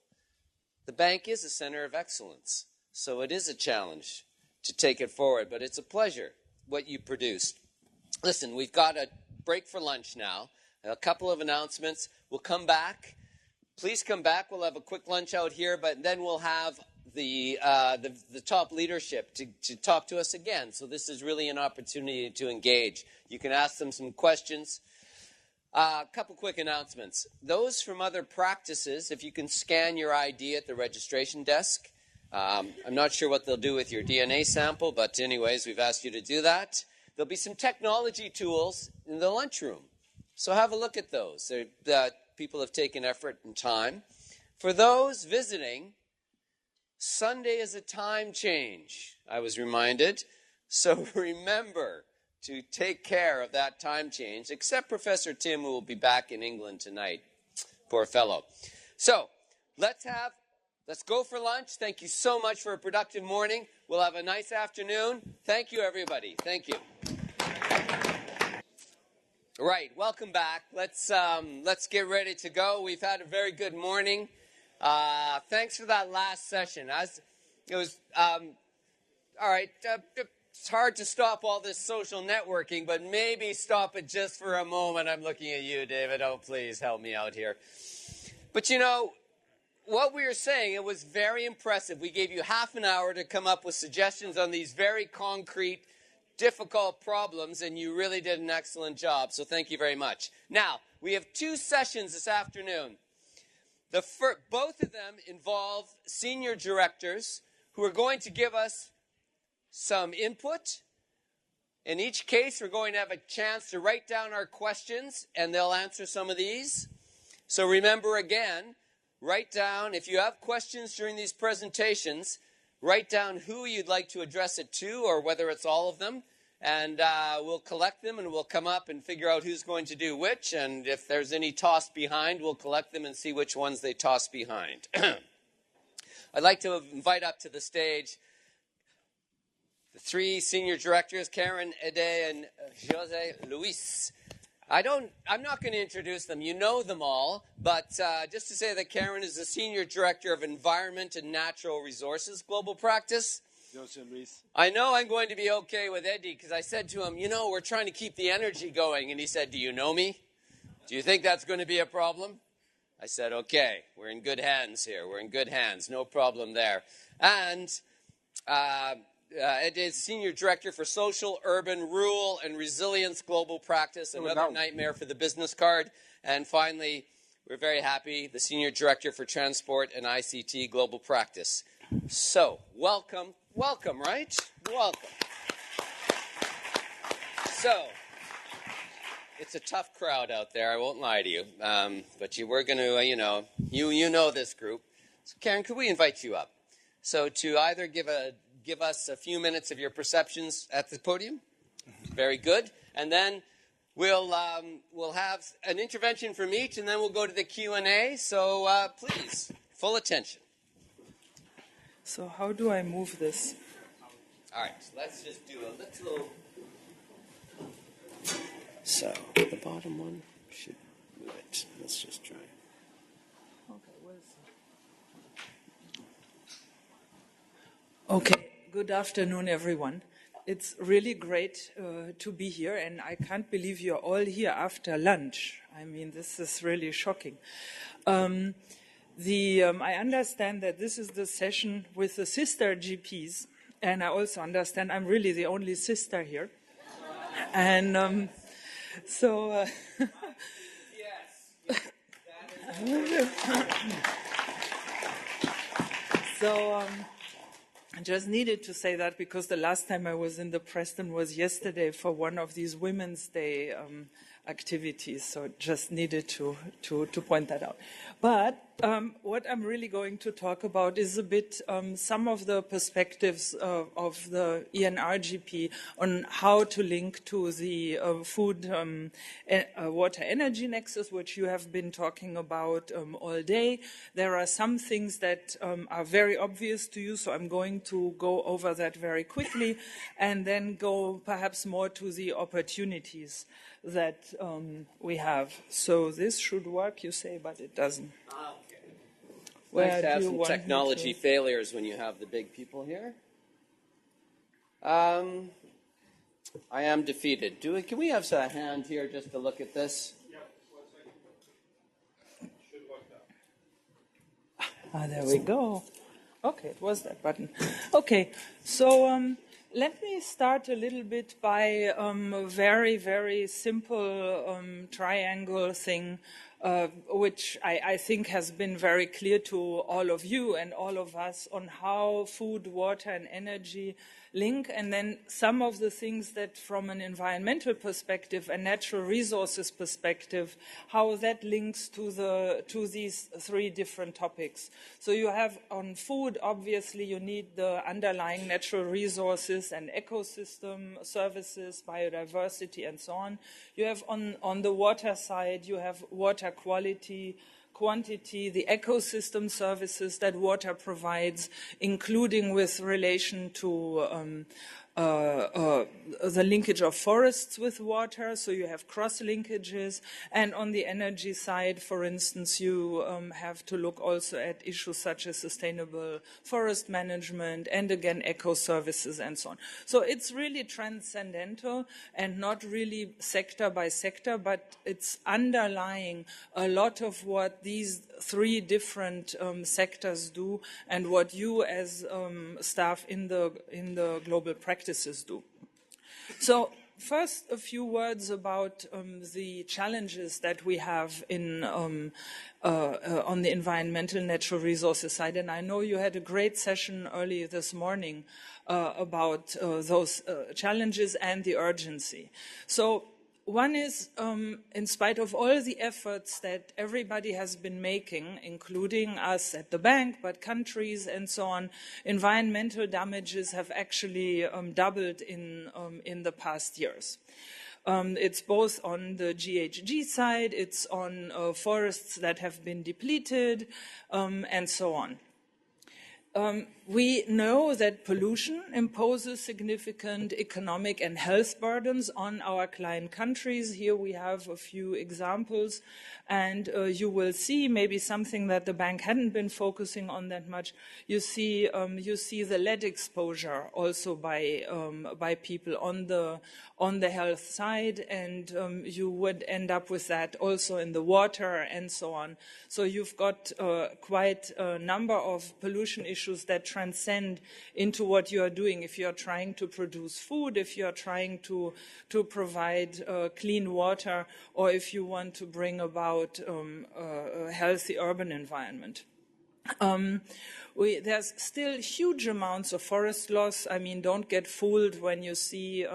The bank is a center of excellence, so it is a challenge to take it forward, but it's a pleasure what you produced. Listen, we've got a break for lunch now, a couple of announcements. We'll come back. Please come back. We'll have a quick lunch out here, but then we'll have the top leadership to talk to us again. So this is really an opportunity to engage. You can ask them some questions. A couple quick announcements. Those from other practices, if you can scan your ID at the registration desk. I'm not sure what they'll do with your DNA sample, but anyways, we've asked you to do that. There'll be some technology tools in the lunchroom. So have a look at those. People have taken effort and time. For those visiting, Sunday is a time change, I was reminded. So remember to take care of that time change, except Professor Tim, who will be back in England tonight. Poor fellow. So let's go for lunch. Thank you so much for a productive morning. We'll have a nice afternoon. Thank you, everybody. Thank you. Right, welcome back. Let's get ready to go. We've had a very good morning. Thanks for that last session. It was all right. It's hard to stop all this social networking, but maybe stop it just for a moment. I'm looking at you, David. Oh, please help me out here. But you know, what we were saying, it was very impressive. We gave you half an hour to come up with suggestions on these very concrete, difficult problems, and you really did an excellent job. So thank you very much. Now, we have 2 sessions this afternoon. Both of them involve senior directors who are going to give us some input. In each case, we're going to have a chance to write down our questions, and they'll answer some of these. So remember again, write down, if you have questions during these presentations, write down who you'd like to address it to or whether it's all of them. And we'll collect them and we'll come up and figure out who's going to do which. And if there's any tossed behind, we'll collect them and see which ones they toss behind. I'd like to invite up to the stage the 3 senior directors, Karen, Ede, and Jose Luis. I'm not going to introduce them. You know them all. But just to say that Karen is the Senior Director of Environment and Natural Resources Global Practice. Jose Luis. I know I'm going to be okay with Eddie because I said to him, you know, we're trying to keep the energy going. And he said, do you know me? Do you think that's going to be a problem? I said, okay, we're in good hands here. We're in good hands. No problem there. And Ed is Senior Director for Social, Urban, Rural, and Resilience Global Practice, another nightmare for the business card. And finally, we're very happy, the Senior Director for Transport and ICT Global Practice. So, welcome, right? Welcome. So, it's a tough crowd out there, I won't lie to you. But we're going to, you know this group. So, Karen, could we invite you up? So, to either give a give us a few minutes of your perceptions at the podium? Very good. And then we'll have an intervention from each, and then we'll go to the Q&A. So please, full attention. So how do I move this? All right, let's just do a little. So the bottom one should move it. Let's just try. Okay, good afternoon, everyone. It's really great to be here, and I can't believe you're all here after lunch. I mean, this is really shocking. I understand that this is the session with the sister GPs, and I also understand I'm really the only sister here. And so... I just needed to say that because the last time I was in the Preston was yesterday for one of these Women's Day activities, so just needed to point that out. But what I'm really going to talk about is a bit some of the perspectives of the ENRGP on how to link to the food water energy nexus, which you have been talking about all day. There are some things that are very obvious to you, so I'm going to go over that very quickly and then go perhaps more to the opportunities that we have. So this should work, you say, but it doesn't. Okay. Where nice to have do you some want me technology to- failures when you have the big people here. I am defeated. Can we have a hand here just to look at this? There we go. Okay, it was that button. Okay, so let me start a little bit by a very, very simple triangle thing, which I think has been very clear to all of you and all of us on how food, water, and energy link, and then some of the things that from an environmental perspective and natural resources perspective, how that links to these three different topics. So you have on food, obviously you need the underlying natural resources and ecosystem services, biodiversity, and so on. You have on the water side, you have water quality, quantity, the ecosystem services that water provides, including with relation to the linkage of forests with water, so you have cross-linkages. And on the energy side, for instance, you have to look also at issues such as sustainable forest management and, again, eco-services and so on. So it's really transcendental and not really sector by sector, but it's underlying a lot of what these three different sectors do and what you as staff in the global practices do. So first, a few words about the challenges that we have on the environmental natural resources side. And I know you had a great session early this morning about those challenges and the urgency. So one is, in spite of all the efforts that everybody has been making, including us at the bank, but countries and so on, environmental damages have actually doubled in the past years. It's both on the GHG side, it's on forests that have been depleted, and so on. We know that pollution imposes significant economic and health burdens on our client countries. Here we have a few examples, and you will see maybe something that the bank hadn't been focusing on that much. You see the lead exposure also by people on the health side, and you would end up with that also in the water and so on. So you've got quite a number of pollution issues that transcend into what you are doing if you are trying to produce food, if you are trying to provide clean water, or if you want to bring about a healthy urban environment. There's still huge amounts of forest loss. I mean, don't get fooled when you see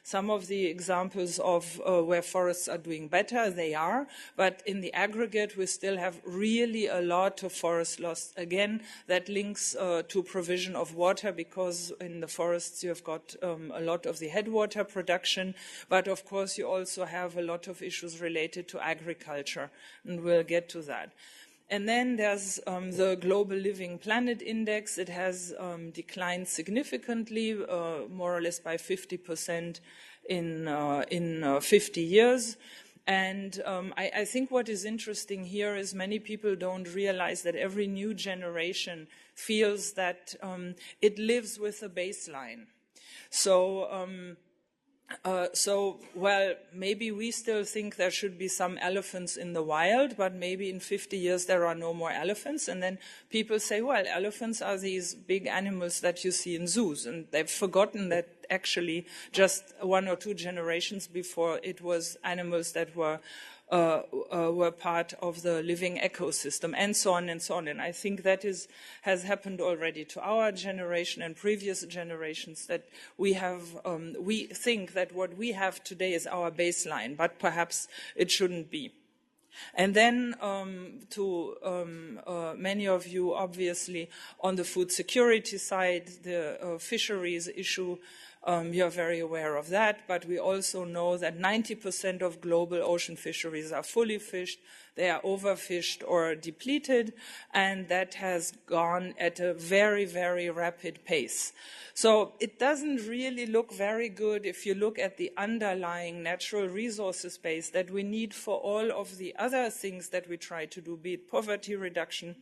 some of the examples of where forests are doing better. They are, but in the aggregate, we still have really a lot of forest loss. Again, that links to provision of water, because in the forests you have got a lot of the headwater production, but of course you also have a lot of issues related to agriculture, and we'll get to that. And then there's the Global Living Planet Index. It has declined significantly, more or less by 50% in 50 years. And I think what is interesting here is many people don't realize that every new generation feels that it lives with a baseline. So, well, maybe we still think there should be some elephants in the wild, but maybe in 50 years there are no more elephants. And then people say, well, elephants are these big animals that you see in zoos. And they've forgotten that actually just 1 or 2 generations before it was animals that were part of the living ecosystem, and so on and so on. And I think that has happened already to our generation and previous generations, that we think that what we have today is our baseline, but perhaps it shouldn't be. And then to many of you, obviously, on the food security side, the fisheries issue, you're very aware of that, but we also know that 90% of global ocean fisheries are fully fished, they are overfished or depleted, and that has gone at a very, very rapid pace. So it doesn't really look very good if you look at the underlying natural resources base that we need for all of the other things that we try to do, be it poverty reduction,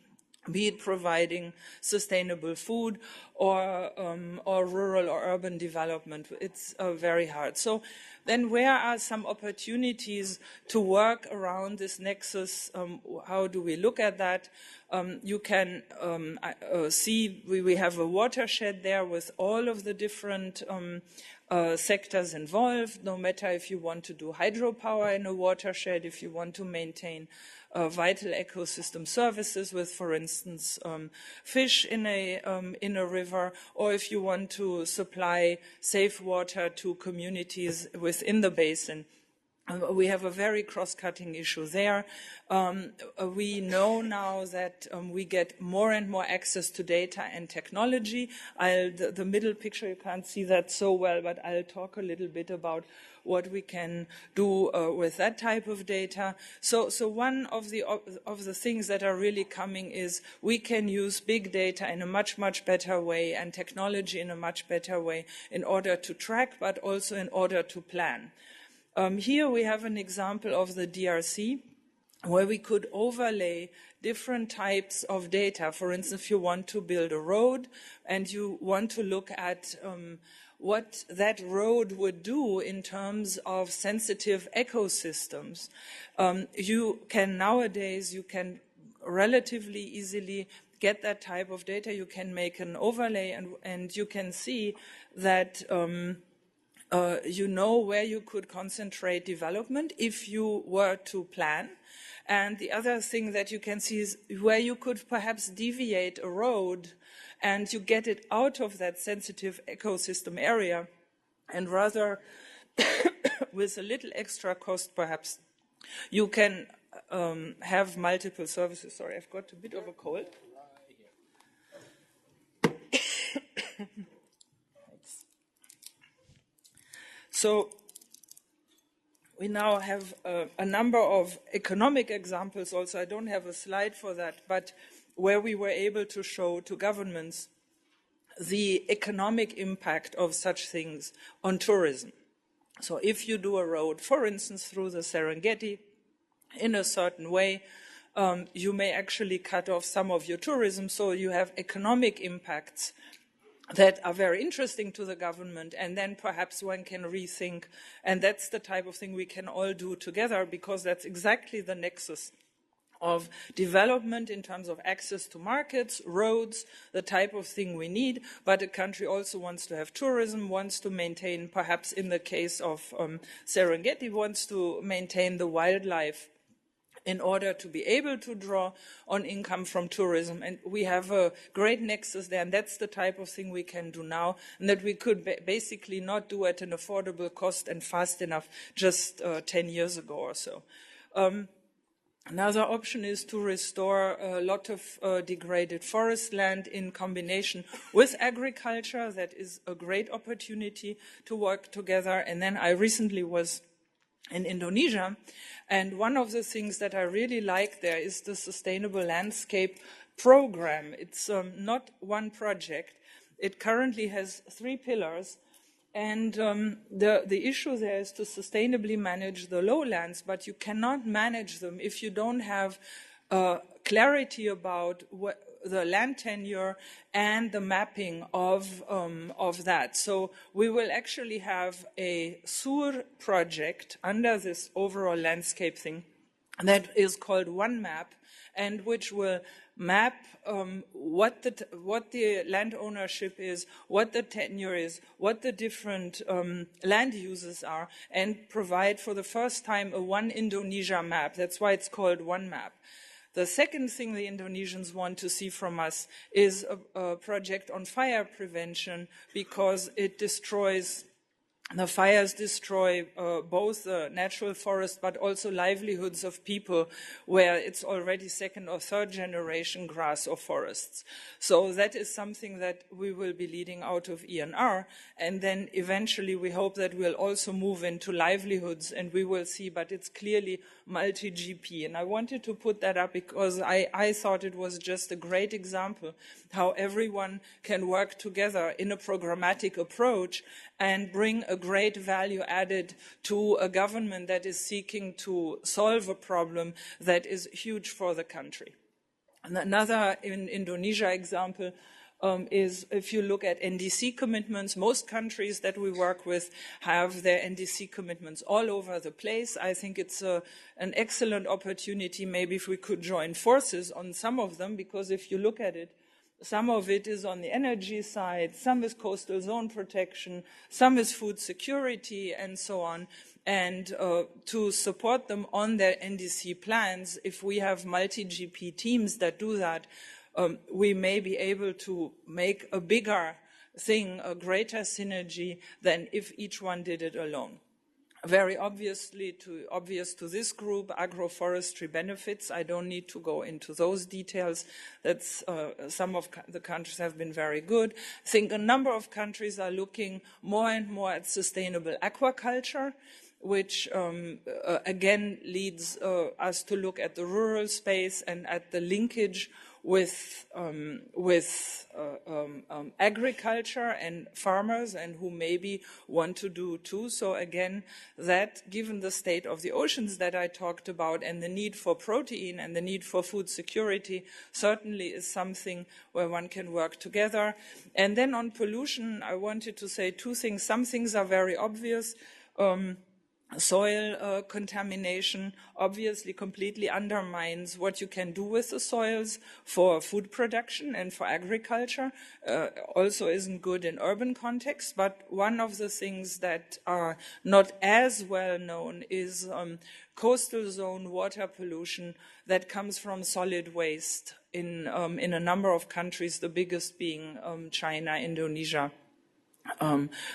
be it providing sustainable food, or rural or urban development. It's very hard. So then where are some opportunities to work around this nexus? How do we look at that? You can see we have a watershed there with all of the different sectors involved, no matter if you want to do hydropower in a watershed, if you want to maintain vital ecosystem services with, for instance, fish in a river, or if you want to supply safe water to communities within the basin. We have a very cross-cutting issue there. We know now that we get more and more access to data and technology. The middle picture, you can't see that so well, but I'll talk a little bit about what we can do with that type of data. So one of the things that are really coming is we can use big data in a much, much better way, and technology in a much better way, in order to track, but also in order to plan. Here we have an example of the DRC, where we could overlay different types of data. For instance, if you want to build a road and you want to look at what that road would do in terms of sensitive ecosystems, you can relatively easily get that type of data. You can make an overlay, and you can see that you know where you could concentrate development if you were to plan. And the other thing that you can see is where you could perhaps deviate a road and you get it out of that sensitive ecosystem area, and rather with a little extra cost perhaps, you can have multiple services. Sorry, I've got a bit of a cold. So we now have a number of economic examples also. I don't have a slide for that, but where we were able to show to governments the economic impact of such things on tourism. So if you do a road, for instance, through the Serengeti in a certain way, you may actually cut off some of your tourism, so you have economic impacts that are very interesting to the government, and then perhaps one can rethink, and that's the type of thing we can all do together, because that's exactly the nexus of development in terms of access to markets, roads, the type of thing we need, but a country also wants to have tourism, wants to maintain, perhaps in the case of Serengeti, wants to maintain the wildlife in order to be able to draw on income from tourism. And we have a great nexus there, and that's the type of thing we can do now, and that we could basically not do at an affordable cost and fast enough just 10 years ago or so. Another option is to restore a lot of degraded forest land in combination with agriculture. That is a great opportunity to work together. And then I recently was in Indonesia, and one of the things that I really like there is the Sustainable Landscape Program. It's not one project. It currently has 3 pillars. And the issue there is to sustainably manage the lowlands, but you cannot manage them if you don't have clarity about the land tenure and the mapping of that. So we will actually have a SUR project under this overall landscape thing that is called One Map, and which will map what the land ownership is, what the tenure is, what the different land uses are, and provide for the first time a One Indonesia map. That's why it's called One Map. The second thing the Indonesians want to see from us is a project on fire prevention, because the fires destroy both the natural forest but also livelihoods of people where it's already 2nd or 3rd generation grass or forests. So that is something that we will be leading out of ENR, and then eventually we hope that we'll also move into livelihoods, and we will see, but it's clearly multi-GP. And I wanted to put that up because I thought it was just a great example how everyone can work together in a programmatic approach and bring a great value added to a government that is seeking to solve a problem that is huge for the country. And another in Indonesia example is if you look at NDC commitments. Most countries that we work with have their NDC commitments all over the place. I think it's an excellent opportunity maybe if we could join forces on some of them, because if you look at it, some of it is on the energy side, some is coastal zone protection, some is food security, and so on. And to support them on their NDC plans, if we have multi-GP teams that do that, we may be able to make a bigger thing, a greater synergy than if each one did it alone. Very obvious to this group, agroforestry benefits. I don't need to go into those details. That's some of the countries have been very good. I think a number of countries are looking more and more at sustainable aquaculture, which again leads us to look at the rural space and at the linkage with agriculture and farmers, and who maybe want to do too. So again, that, given the state of the oceans that I talked about and the need for protein and the need for food security, certainly is something where one can work together. And then on pollution, I wanted to say 2 things. Some things are very obvious. Soil contamination obviously completely undermines what you can do with the soils for food production and for agriculture. Also isn't good in urban context, but one of the things that are not as well known is coastal zone water pollution that comes from solid waste in a number of countries, the biggest being China, Indonesia,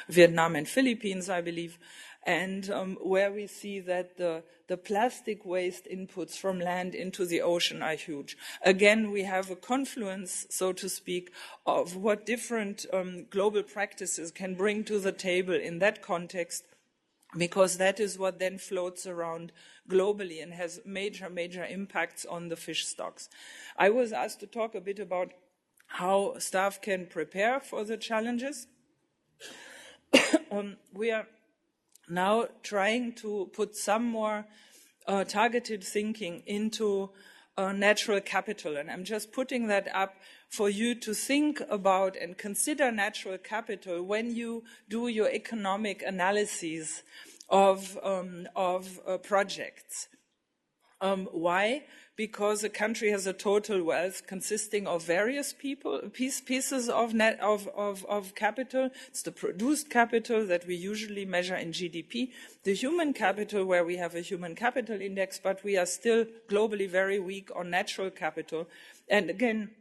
Vietnam and Philippines, I believe. And where we see that the plastic waste inputs from land into the ocean are huge. Again, we have a confluence, so to speak, of what different global practices can bring to the table in that context, because that is what then floats around globally and has major, major impacts on the fish stocks. I was asked to talk a bit about how staff can prepare for the challenges. We are now trying to put some more targeted thinking into natural capital. And I'm just putting that up for you to think about and consider natural capital when you do your economic analyses of projects. Why? Because a country has a total wealth consisting of various pieces of capital. It's the produced capital that we usually measure in GDP, the human capital, where we have a human capital index, but we are still globally very weak on natural capital. And again,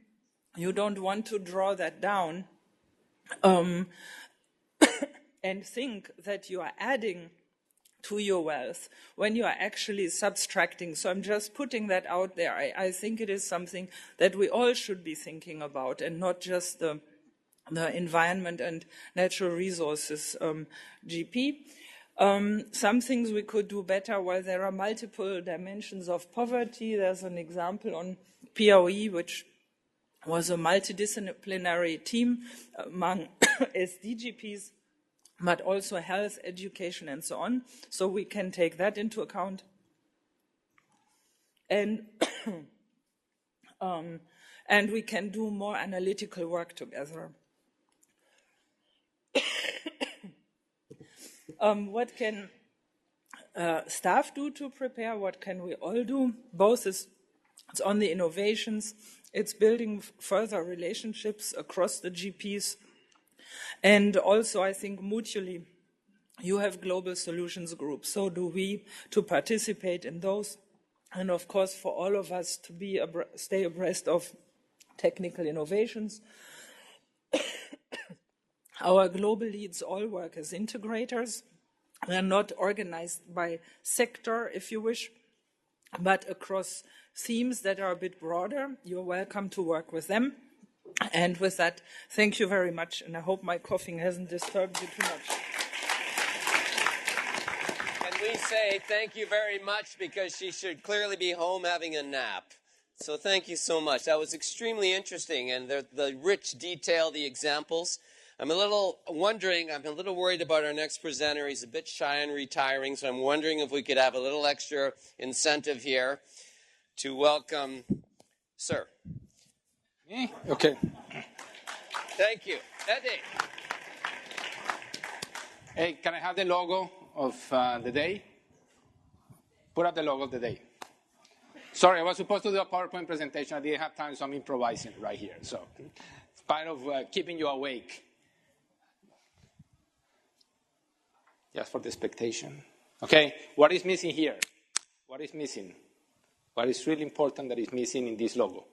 you don't want to draw that down and think that you are adding to your wealth when you are actually subtracting. So I'm just putting that out there. I think it is something that we all should be thinking about, and not just the environment and natural resources GP. Some things we could do better. While there are multiple dimensions of poverty, there's an example on POE, which was a multidisciplinary team among SDGPs, but also health, education, and so on. So we can take that into account. And, and we can do more analytical work together. What can staff do to prepare? What can we all do? Both it's on the innovations, it's building further relationships across the GPs. And also, I think mutually, you have global solutions groups. So do we, to participate in those. And of course, for all of us to stay abreast of technical innovations. Our global leads all work as integrators. They're not organized by sector, if you wish, but across themes that are a bit broader. You're welcome to work with them. And with that, thank you very much, and I hope my coughing hasn't disturbed you too much. And we say thank you very much because she should clearly be home having a nap. So thank you so much. That was extremely interesting, and the rich detail, the examples. I'm a little worried about our next presenter. He's a bit shy and retiring, so I'm wondering if we could have a little extra incentive here to welcome Sir. Okay. Thank you. Eddie. Hey, can I have the logo of the day? Put up the logo of the day. Sorry, I was supposed to do a PowerPoint presentation. I didn't have time, so I'm improvising right here. So it's part of keeping you awake. Just for the expectation. Okay, what is missing here? What is missing? What is really important that is missing in this logo?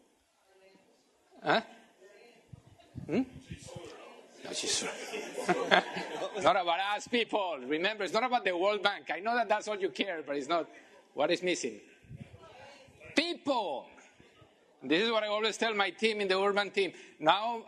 Huh? No, not about us, people. Remember, it's not about the World Bank. I know that that's all you care, but it's not. What is missing? People. This is what I always tell my team in the urban team. Now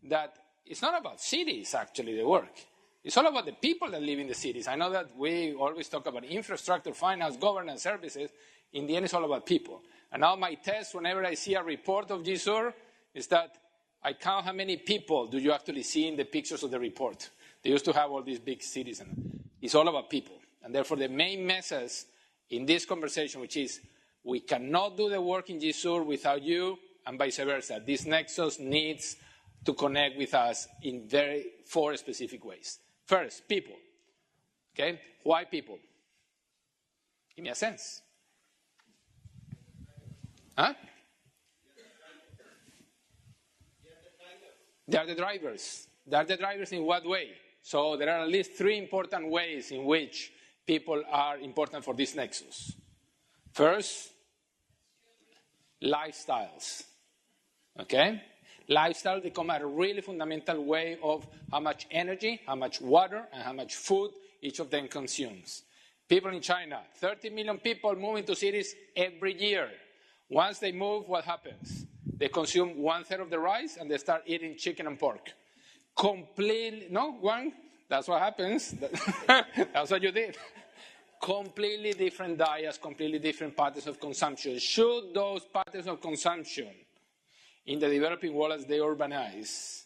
that it's not about cities, actually, the work. It's all about the people that live in the cities. I know that we always talk about infrastructure, finance, governance, services. In the end, it's all about people. And now my test, whenever I see a report of GSUR, is that I count how many people do you actually see in the pictures of the report. They used to have all these big cities. And it's all about people. And therefore, the main message in this conversation, which is we cannot do the work in GSUR without you, and vice versa. This nexus needs to connect with us in four specific ways. First, people. Okay? Why people? Give me a sense. Huh? They are the drivers. They are the drivers in what way? So there are at least three important ways in which people are important for this nexus. First, lifestyles. Okay? Lifestyles become a really fundamental way of how much energy, how much water, and how much food each of them consumes. People in China, 30 million people moving to cities every year. Once they move, what happens? They consume 1/3 of the rice and they start eating chicken and pork. That's what happens. That's what you did. Completely different diets, completely different patterns of consumption. Should those patterns of consumption in the developing world as they urbanize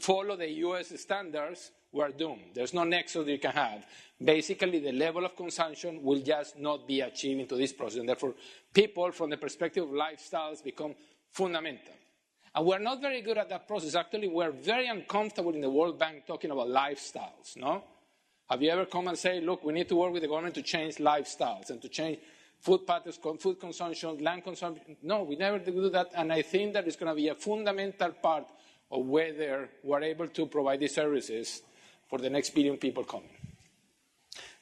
follow the US standards, we're doomed. There's no nexus that you can have. Basically, the level of consumption will just not be achieved into this process. And therefore, people, from the perspective of lifestyles, become fundamental. And we're not very good at that process. Actually, we're very uncomfortable in the World Bank talking about lifestyles, no? Have you ever come and say, look, we need to work with the government to change lifestyles and to change food patterns, food consumption, land consumption. No, we never do that, and I think that it's going to be a fundamental part of whether we're able to provide these services for the next billion people coming.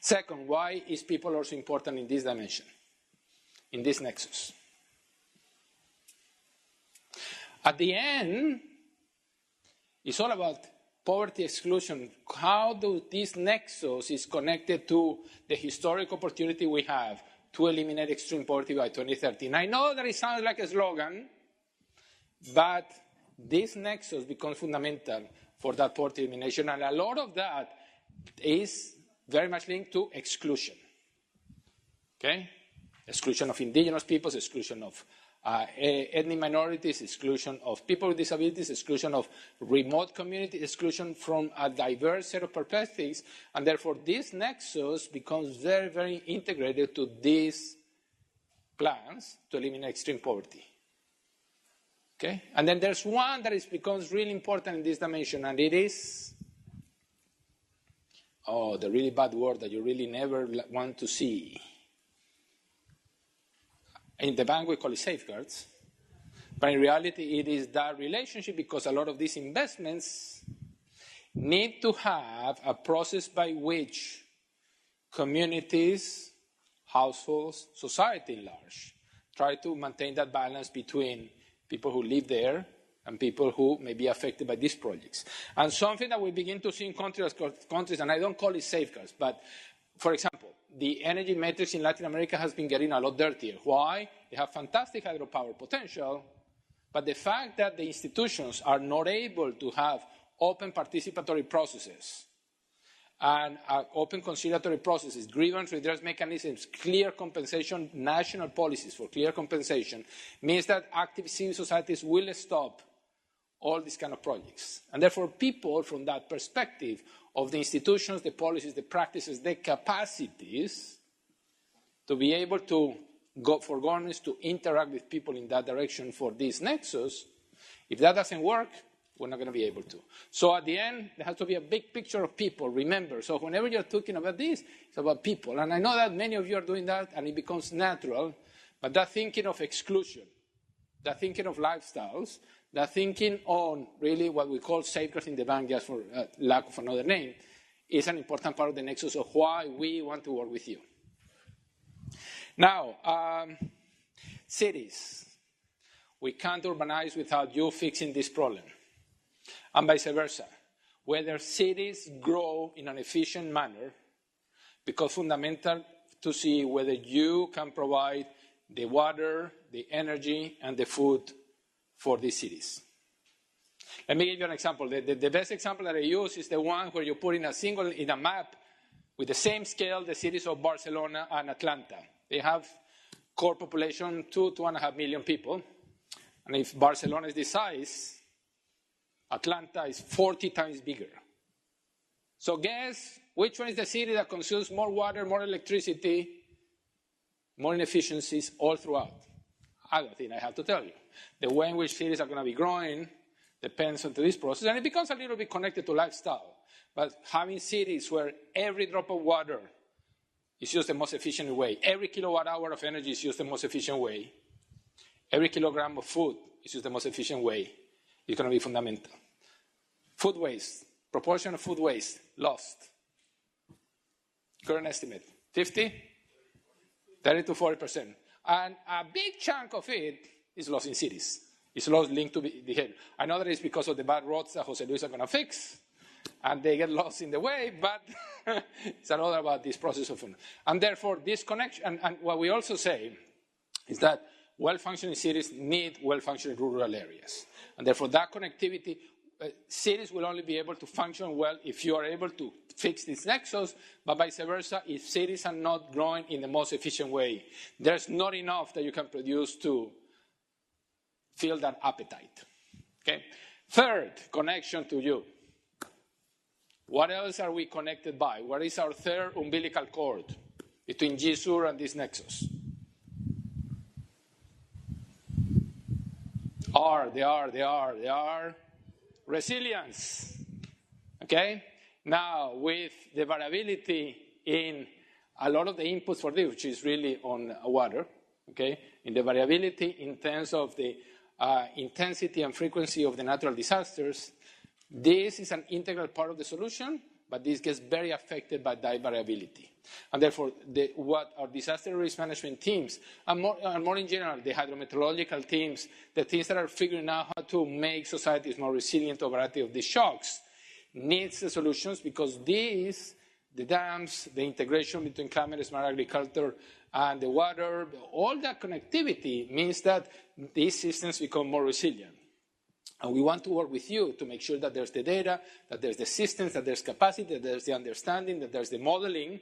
Second, why is people also important in this dimension, in this nexus? At the end, it's all about poverty exclusion. How do this nexus is connected to the historic opportunity we have to eliminate extreme poverty by 2030? And I know that it sounds like a slogan, but this nexus becomes fundamental for that poverty elimination, and a lot of that is very much linked to exclusion. Okay? Exclusion of indigenous peoples, exclusion of ethnic minorities, exclusion of people with disabilities, exclusion of remote communities, exclusion from a diverse set of perspectives, and therefore this nexus becomes very, very integrated to these plans to eliminate extreme poverty. Okay? And then there's one that becomes really important in this dimension, and it is, the really bad word that you really never want to see. In the bank, we call it safeguards. But in reality, it is that relationship, because a lot of these investments need to have a process by which communities, households, society at large, try to maintain that balance between people who live there and people who may be affected by these projects. And something that we begin to see in countries, and I don't call it safeguards, but for example, the energy matrix in Latin America has been getting a lot dirtier. Why? They have fantastic hydropower potential, but the fact that the institutions are not able to have open participatory processes and open conciliatory processes, grievance redress mechanisms, clear compensation, national policies for clear compensation, means that active civil societies will stop all these kind of projects. And therefore, people from that perspective of the institutions, the policies, the practices, the capacities to be able to go for governments to interact with people in that direction for this nexus, if that doesn't work, we're not going to be able to. So at the end, there has to be a big picture of people, remember. So whenever you're talking about this, it's about people. And I know that many of you are doing that, and it becomes natural, but that thinking of exclusion, that thinking of lifestyles, that thinking on really what we call safeguards in the bank, just for lack of another name, is an important part of the nexus of why we want to work with you. Now, cities. We can't urbanize without you fixing this problem. And vice versa. Whether cities grow in an efficient manner, because fundamental to see whether you can provide the water, the energy, and the food for these cities. Let me give you an example. The best example that I use is the one where you put in a map with the same scale the cities of Barcelona and Atlanta. They have core population 2.5 million people. And if Barcelona is this size, Atlanta is 40 times bigger. So guess which one is the city that consumes more water, more electricity, more inefficiencies all throughout? I don't think I have to tell you. The way in which cities are going to be growing depends on this process, and it becomes a little bit connected to lifestyle. But having cities where every drop of water is used the most efficient way, every kilowatt hour of energy is used the most efficient way, every kilogram of food is used the most efficient way, is going to be fundamental. Food waste, proportion of food waste lost. Current estimate, 30 to 40%. And a big chunk of it is lost in cities. It's lost linked to behavior. I know that it's because of the bad roads that Jose Luis are going to fix, and they get lost in the way, but it's another about this process of food. And therefore, this connection, and what we also say is that well-functioning cities need well-functioning rural areas. And therefore, that connectivity, cities will only be able to function well if you are able to fix this nexus, but vice versa, if cities are not growing in the most efficient way, there's not enough that you can produce to fill that appetite. Okay? Third, connection to you. What else are we connected by? What is our third umbilical cord between GSUR and this nexus? They are resilience. Okay? Now, with the variability in a lot of the inputs for this, which is really on water, okay, in the variability in terms of the intensity and frequency of the natural disasters. This is an integral part of the solution, but this gets very affected by that variability. And therefore, what our disaster risk management teams, and more in general, the hydrometeorological teams, the teams that are figuring out how to make societies more resilient to a variety of these shocks, needs the solutions, because these, the dams, the integration between climate smart agriculture and the water, all that connectivity means that these systems become more resilient. And we want to work with you to make sure that there's the data, that there's the systems, that there's capacity, that there's the understanding, that there's the modeling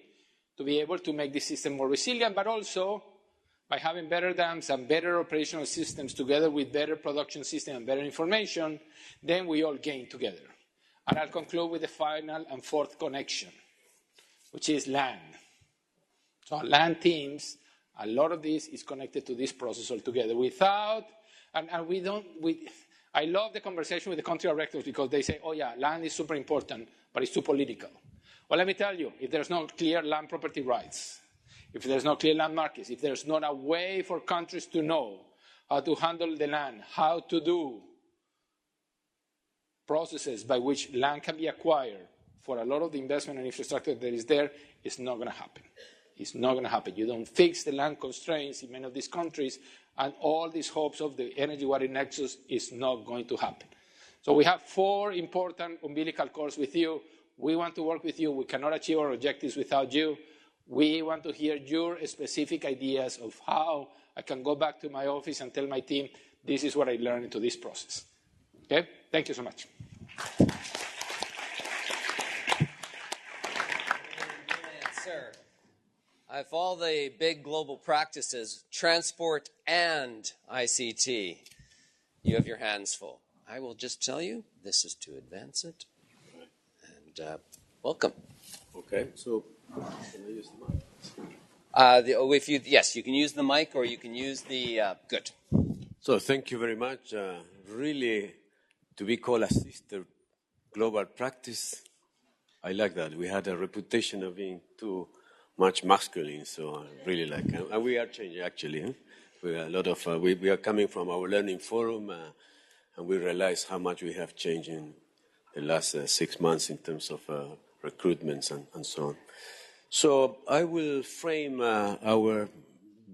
to be able to make the system more resilient, but also by having better dams and better operational systems together with better production system and better information, then we all gain together. And I'll conclude with the final and fourth connection, which is land. So our land teams, a lot of this is connected to this process altogether. I love the conversation with the country directors because they say, oh yeah, land is super important, but it's too political. Well, let me tell you, if there's no clear land property rights, if there's no clear land markets, if there's not a way for countries to know how to handle the land, how to do processes by which land can be acquired for a lot of the investment and infrastructure that is there, it's not going to happen. It's not going to happen. You don't fix the land constraints in many of these countries, and all these hopes of the energy-water nexus is not going to happen. So we have 4 important umbilical cords with you. We want to work with you. We cannot achieve our objectives without you. We want to hear your specific ideas of how I can go back to my office and tell my team, this is what I learned into this process. Okay? Thank you so much. Sir, if all the big global practices, transport and ICT, you have your hands full. I will just tell you, this is to advance it. And welcome. Okay, so can I use the mic? Yes, you can use the mic or you can use the, good. So thank you very much. Really, to be called a sister global practice, I like that. We had a reputation of being too much masculine, so I really like it. And we are changing, actually. Huh? We are a lot of, we are coming from our learning forum, and we realize how much we have changed in the last 6 months in terms of recruitments and so on. So I will frame our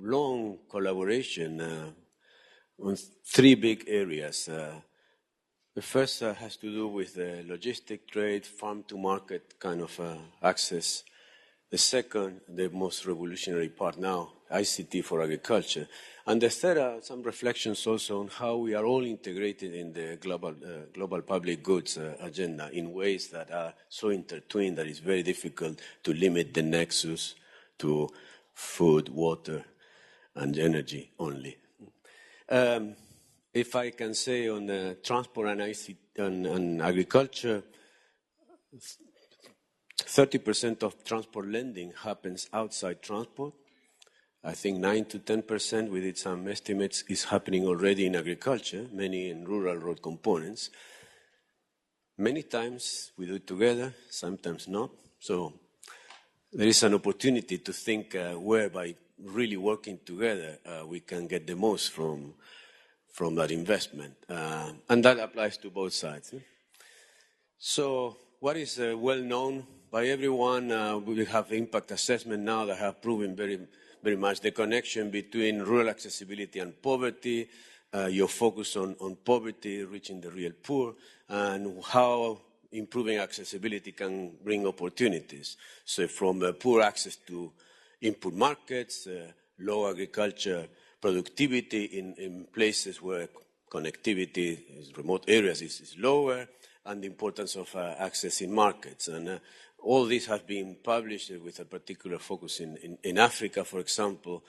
long collaboration on 3 big areas. The first has to do with logistic trade, farm-to-market kind of access. The second, the most revolutionary part now, ICT for agriculture. And the third, some reflections also on how we are all integrated in the global public goods agenda in ways that are so intertwined that it's very difficult to limit the nexus to food, water, and energy only. If I can say on transport and ICT and agriculture, 30% of transport lending happens outside transport. I think 9 to 10%, we did some estimates, is happening already in agriculture, many in rural road components. Many times we do it together, sometimes not. So there is an opportunity to think where by really working together we can get the most from that investment. And that applies to both sides. So what is well known by everyone, we have impact assessment now that have proven very much the connection between rural accessibility and poverty, your focus on poverty, reaching the real poor, and how improving accessibility can bring opportunities. So from poor access to input markets, low agriculture productivity in places where connectivity in remote areas is lower, and the importance of access in markets. And all this has been published with a particular focus in Africa, for example,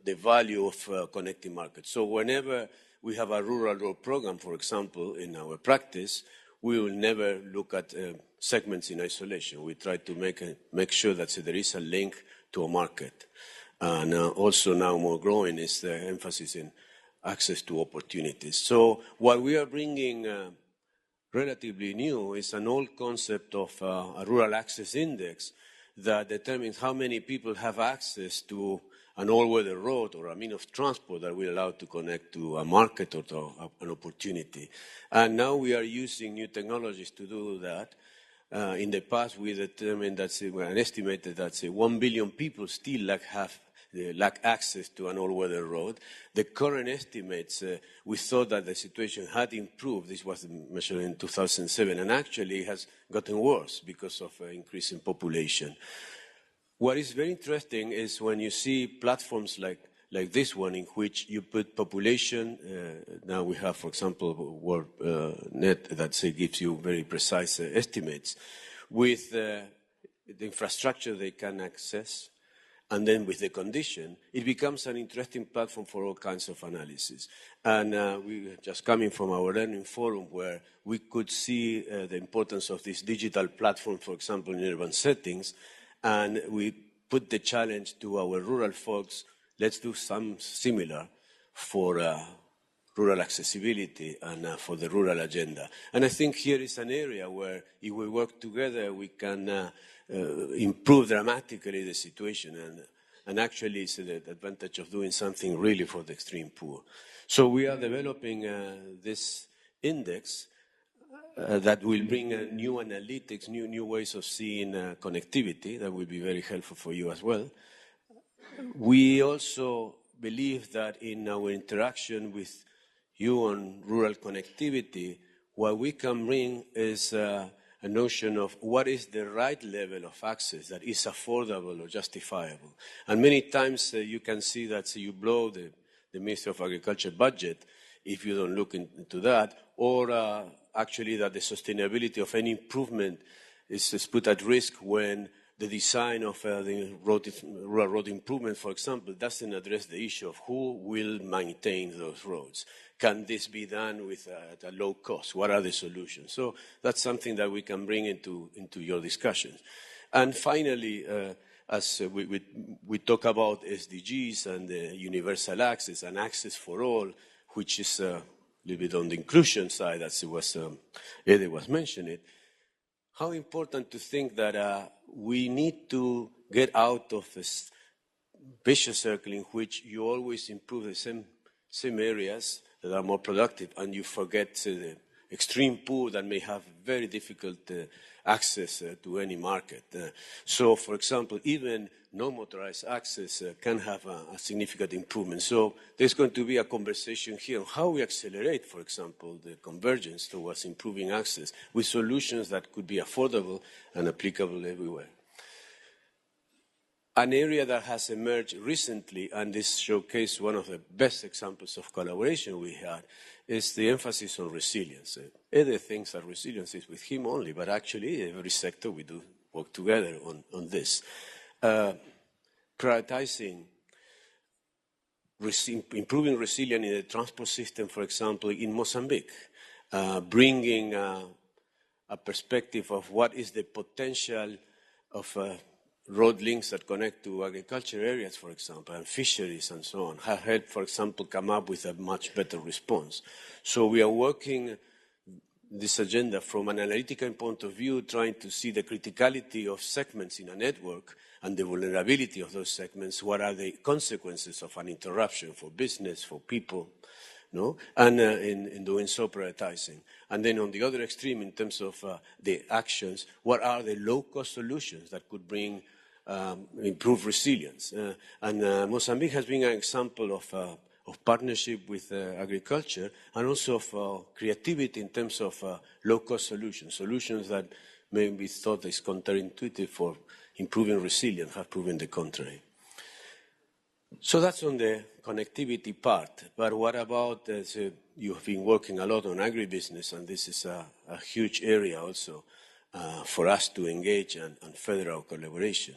the value of connecting markets. So whenever we have a rural road program, for example, in our practice, we will never look at segments in isolation. We try to make sure that there is a link to a market. And also now more growing is the emphasis in access to opportunities. So what we are bringing relatively new is an old concept of a rural access index that determines how many people have access to an all-weather road or a mean of transport that will allow to connect to a market or to an opportunity. And now we are using new technologies to do that. In the past, we determined that an estimated that 1 billion people still lack access to an all-weather road. The current estimates, we thought that the situation had improved. This was measured in 2007, and actually it has gotten worse because of increase in population. What is very interesting is when you see platforms like this one, in which you put population. Now we have, for example, WorldNet that gives you very precise estimates with the infrastructure they can access. And then with the condition, it becomes an interesting platform for all kinds of analysis. And we are just coming from our learning forum where we could see the importance of this digital platform, for example, in urban settings. And we put the challenge to our rural folks, let's do some similar for rural accessibility and for the rural agenda. And I think here is an area where if we work together, we can improve dramatically the situation, and actually it's the advantage of doing something really for the extreme poor. So we are developing this index that will bring new analytics, new ways of seeing connectivity that will be very helpful for you as well. We also believe that in our interaction with you on rural connectivity, what we can bring is a notion of what is the right level of access that is affordable or justifiable. And many times you can see that you blow the Ministry of Agriculture budget if you don't look into that, or actually that the sustainability of any improvement is put at risk when the design of the rural road improvement, for example, doesn't address the issue of who will maintain those roads. Can this be done at a low cost? What are the solutions? So that's something that we can bring into your discussions. And finally, as we talk about SDGs and universal access and access for all, which is a little bit on the inclusion side, as Ede was mentioning, how important to think that we need to get out of this vicious circle in which you always improve the same areas that are more productive, and you forget the extreme poor that may have very difficult access to any market. So, for example, even non-motorized access can have a significant improvement. So there's going to be a conversation here on how we accelerate, for example, the convergence towards improving access with solutions that could be affordable and applicable everywhere. An area that has emerged recently, and this showcased one of the best examples of collaboration we had, is the emphasis on resilience. Ede thinks that resilience is with him only, but actually every sector we do work together on this. Prioritizing improving resilience in the transport system, for example, in Mozambique, bringing a perspective of what is the potential of road links that connect to agriculture areas, for example, and fisheries and so on, have helped, for example, come up with a much better response. So we are working this agenda from an analytical point of view, trying to see the criticality of segments in a network and the vulnerability of those segments. What are the consequences of an interruption for business, for people, no? And in doing so, prioritizing. And then on the other extreme, in terms of the actions, what are the low-cost solutions that could bring improved resilience? And Mozambique has been an example of partnership with agriculture, and also of creativity in terms of low-cost solutions that may be thought is counterintuitive for improving resilience, have proven the contrary. So that's on the connectivity part. But what about, you have been working a lot on agribusiness, and this is a huge area also for us to engage and further our collaboration.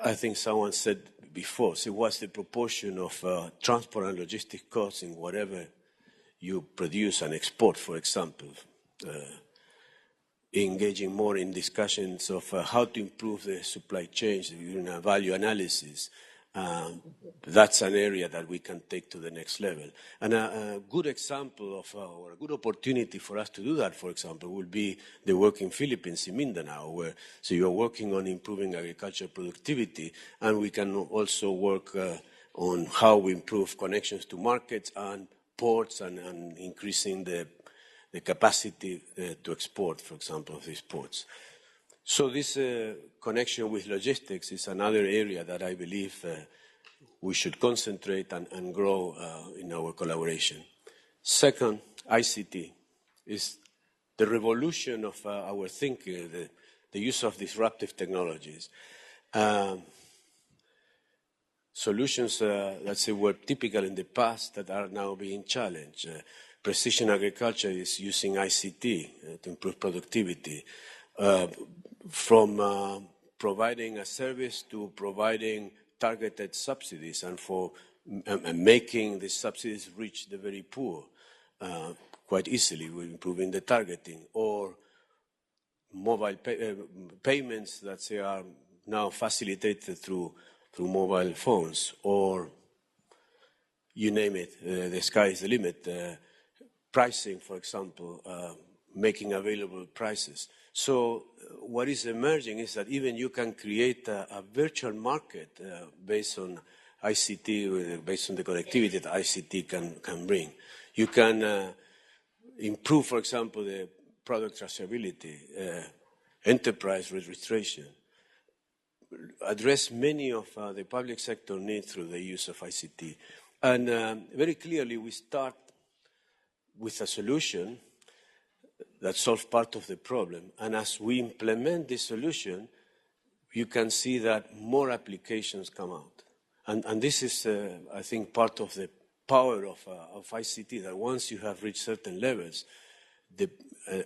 I think someone said before, so what's the proportion of transport and logistic costs in whatever you produce and export, for example? Engaging more in discussions of how to improve the supply chains, value analysis, That's an area that we can take to the next level. And a good example of, or a good opportunity for us to do that, for example, would be the work in Philippines, in Mindanao, where so you're working on improving agricultural productivity, and we can also work on how we improve connections to markets and ports and increasing the capacity to export, for example, of these ports. So this connection with logistics is another area that I believe we should concentrate and grow in our collaboration. Second, ICT is the revolution of our thinking, the use of disruptive technologies. Solutions that say were typical in the past that are now being challenged. Precision agriculture is using ICT to improve productivity. From providing a service to providing targeted subsidies and for making the subsidies reach the very poor quite easily with improving the targeting, or mobile payments that they are now facilitated through mobile phones, or you name it, the sky is the limit. Pricing, for example, making available prices. So what is emerging is that even you can create a virtual market based on ICT, based on the connectivity that ICT can bring. You can improve, for example, the product traceability, enterprise registration, address many of the public sector needs through the use of ICT. And very clearly we start with a solution that solves part of the problem. And as we implement this solution, you can see that more applications come out. And this is, I think, part of the power of ICT, that once you have reached certain levels,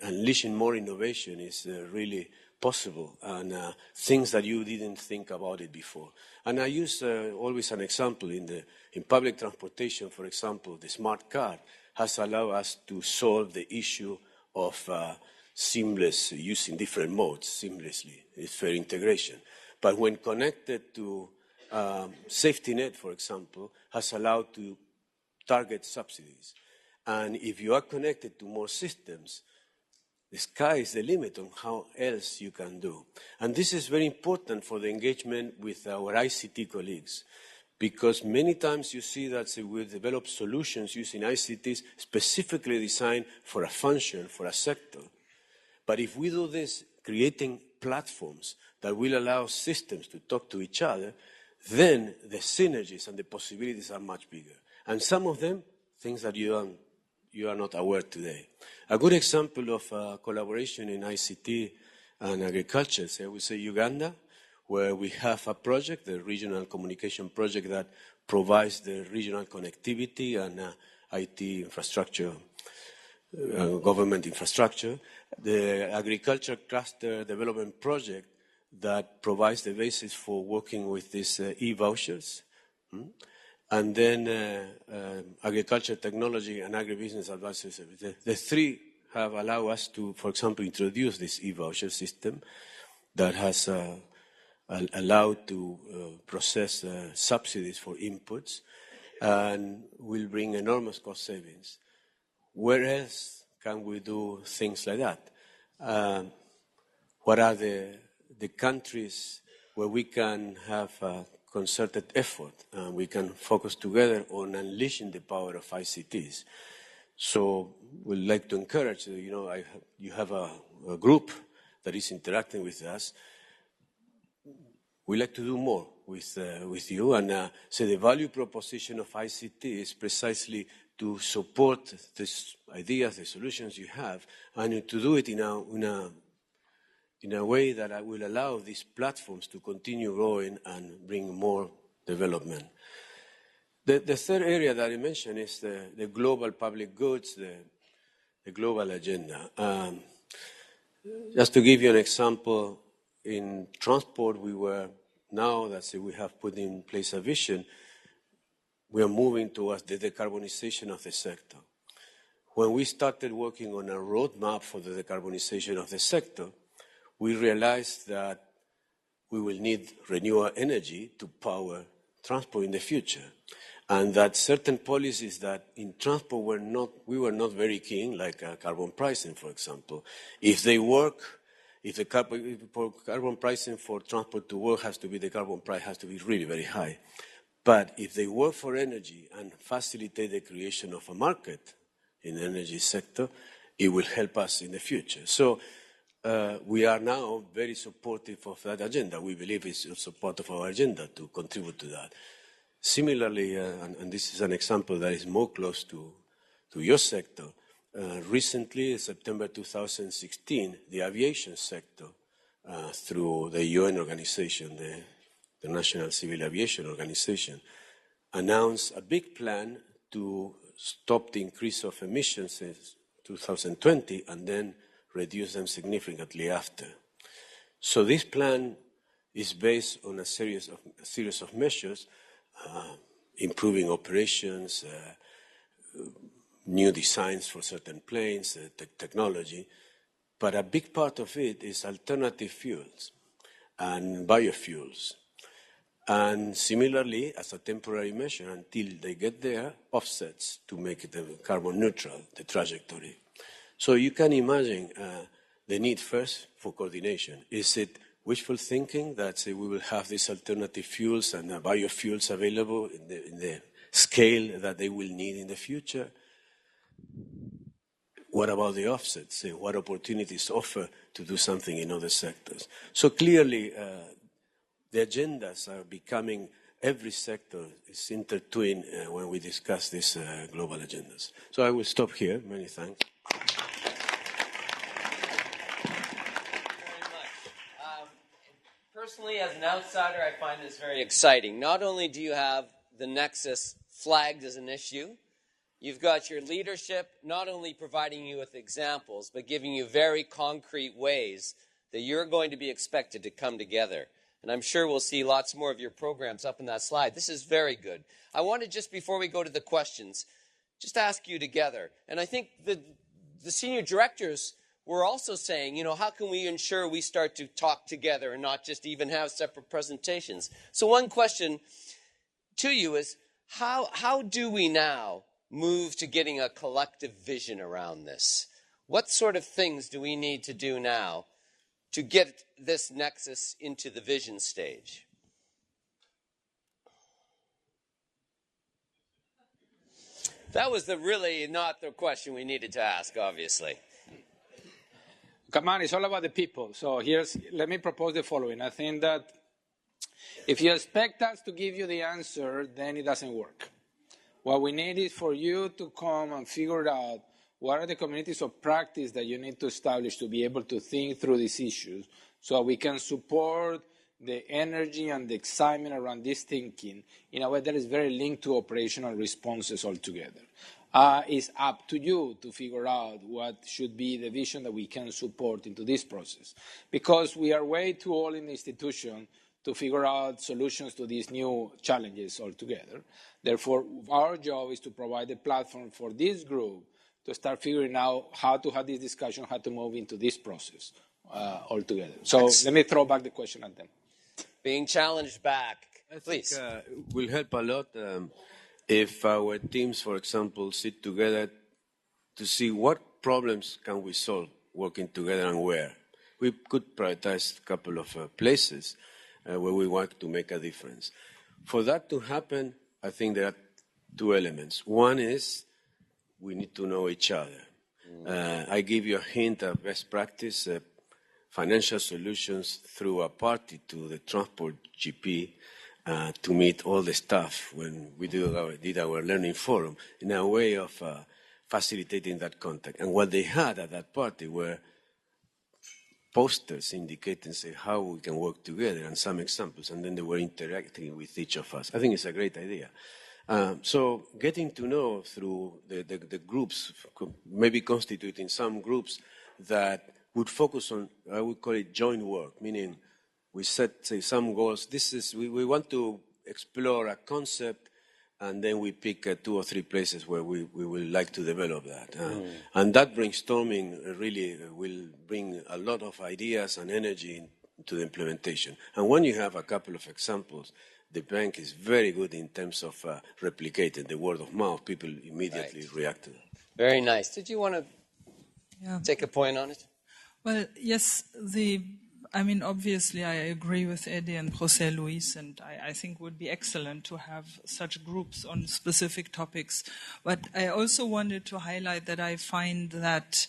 unleashing more innovation is really possible, and things that you didn't think about it before. And I use always an example in public transportation, for example, the smart car has allowed us to solve the issue of seamless, using different modes seamlessly. It's fair integration. But when connected to safety net, for example, has allowed to target subsidies. And if you are connected to more systems, the sky is the limit on how else you can do. And this is very important for the engagement with our ICT colleagues, because many times you see that we develop solutions using ICTs specifically designed for a function, for a sector. But if we do this, creating platforms that will allow systems to talk to each other, then the synergies and the possibilities are much bigger. And some of them, things that you are not aware today. A good example of collaboration in ICT and agriculture, I would say Uganda, where we have a project, the Regional Communication Project, that provides the regional connectivity and IT infrastructure, government infrastructure. The Agriculture Cluster Development Project that provides the basis for working with these e-vouchers. And then agriculture technology and agribusiness advisory service. The three have allowed us to, for example, introduce this e-voucher system that has allowed to process subsidies for inputs and will bring enormous cost savings. Where else can we do things like that? What are the countries where we can have concerted effort, and we can focus together on unleashing the power of ICTs? So we'd like to encourage, you have a group that is interacting with us. We like to do more with you, and so the value proposition of ICT is precisely to support these ideas, the solutions you have, and to do it in a way that will allow these platforms to continue growing and bring more development. The third area that I mentioned is the global public goods, the global agenda. Just to give you an example, in transport, now that we have put in place a vision, we are moving towards the decarbonization of the sector. When we started working on a roadmap for the decarbonization of the sector, we realized that we will need renewable energy to power transport in the future. And that certain policies that in transport we were not very keen, like carbon pricing, for example. If they work, if the carbon pricing for transport to work the carbon price has to be really very high. But if they work for energy and facilitate the creation of a market in the energy sector, it will help us in the future. So we are now very supportive of that agenda. We believe it's also part of our agenda to contribute to that. Similarly, and this is an example that is more close to your sector, recently, in September 2016, the aviation sector, through the UN organization, the National Civil Aviation Organization, announced a big plan to stop the increase of emissions in 2020 and then reduce them significantly after. So this plan is based on a series of measures, improving operations, new designs for certain planes, technology, but a big part of it is alternative fuels and biofuels. And similarly, as a temporary measure, until they get there, offsets to make it carbon neutral, the trajectory. So you can imagine the need first for coordination. Is it wishful thinking that we will have these alternative fuels and biofuels available in the scale that they will need in the future? What about the offsets? What opportunities offer to do something in other sectors? So clearly, the agendas are becoming, every sector is intertwined when we discuss these global agendas. So I will stop here. Many thanks. Personally, as an outsider, I find this very exciting. Not only do you have the Nexus flagged as an issue, you've got your leadership not only providing you with examples, but giving you very concrete ways that you're going to be expected to come together. And I'm sure we'll see lots more of your programs up in that slide. This is very good. I want to, just before we go to the questions, just ask you together. And I think the senior directors were also saying, you know, how can we ensure we start to talk together and not just even have separate presentations? So one question to you is, how do we now move to getting a collective vision around this? What sort of things do we need to do now to get this nexus into the vision stage? That was really not the question we needed to ask, obviously. Come on, it's all about the people. So let me propose the following. I think that if you expect us to give you the answer, then it doesn't work. What we need is for you to come and figure out what are the communities of practice that you need to establish to be able to think through these issues so we can support the energy and the excitement around this thinking in a way that is very linked to operational responses altogether. It's up to you to figure out what should be the vision that we can support into this process. Because we are way too old in the institution to figure out solutions to these new challenges altogether. Therefore, our job is to provide a platform for this group to start figuring out how to have this discussion, how to move into this process altogether. So let me throw back the question at them. Being challenged back, please. I think will help a lot if our teams, for example, sit together to see what problems can we solve working together and where. We could prioritize a couple of places where we want to make a difference. For that to happen, I think there are two elements. One is we need to know each other. I give you a hint of best practice, financial solutions through a party to the Transport GP to meet all the staff when we did our learning forum in a way of facilitating that contact. And what they had at that party were posters indicating how we can work together and some examples, and then they were interacting with each of us. I think it's a great idea. So getting to know through the groups, maybe constituting some groups that would focus on, I would call it joint work, meaning we set, say, some goals. We want to explore a concept, and then we pick 2 or 3 places where we would like to develop that. And that brainstorming really will bring a lot of ideas and energy to the implementation. And when you have a couple of examples, the bank is very good in terms of replicating the word of mouth. People immediately react to it. Very nice. Did you want to take a point on it? Well, yes, I mean, obviously, I agree with Eddie and José Luis, and I think it would be excellent to have such groups on specific topics. But I also wanted to highlight that I find that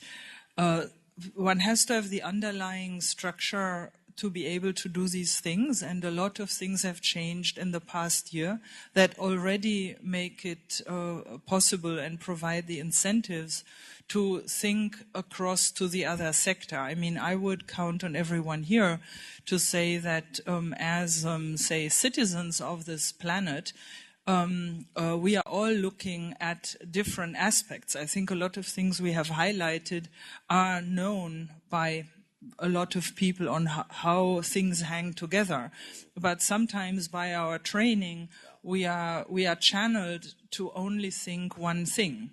one has to have the underlying structure to be able to do these things, and a lot of things have changed in the past year that already make it possible and provide the incentives to think across to the other sector. I mean, I would count on everyone here to say that as, say, citizens of this planet, we are all looking at different aspects. I think a lot of things we have highlighted are known by a lot of people on how things hang together. But sometimes by our training, we are channeled to only think one thing.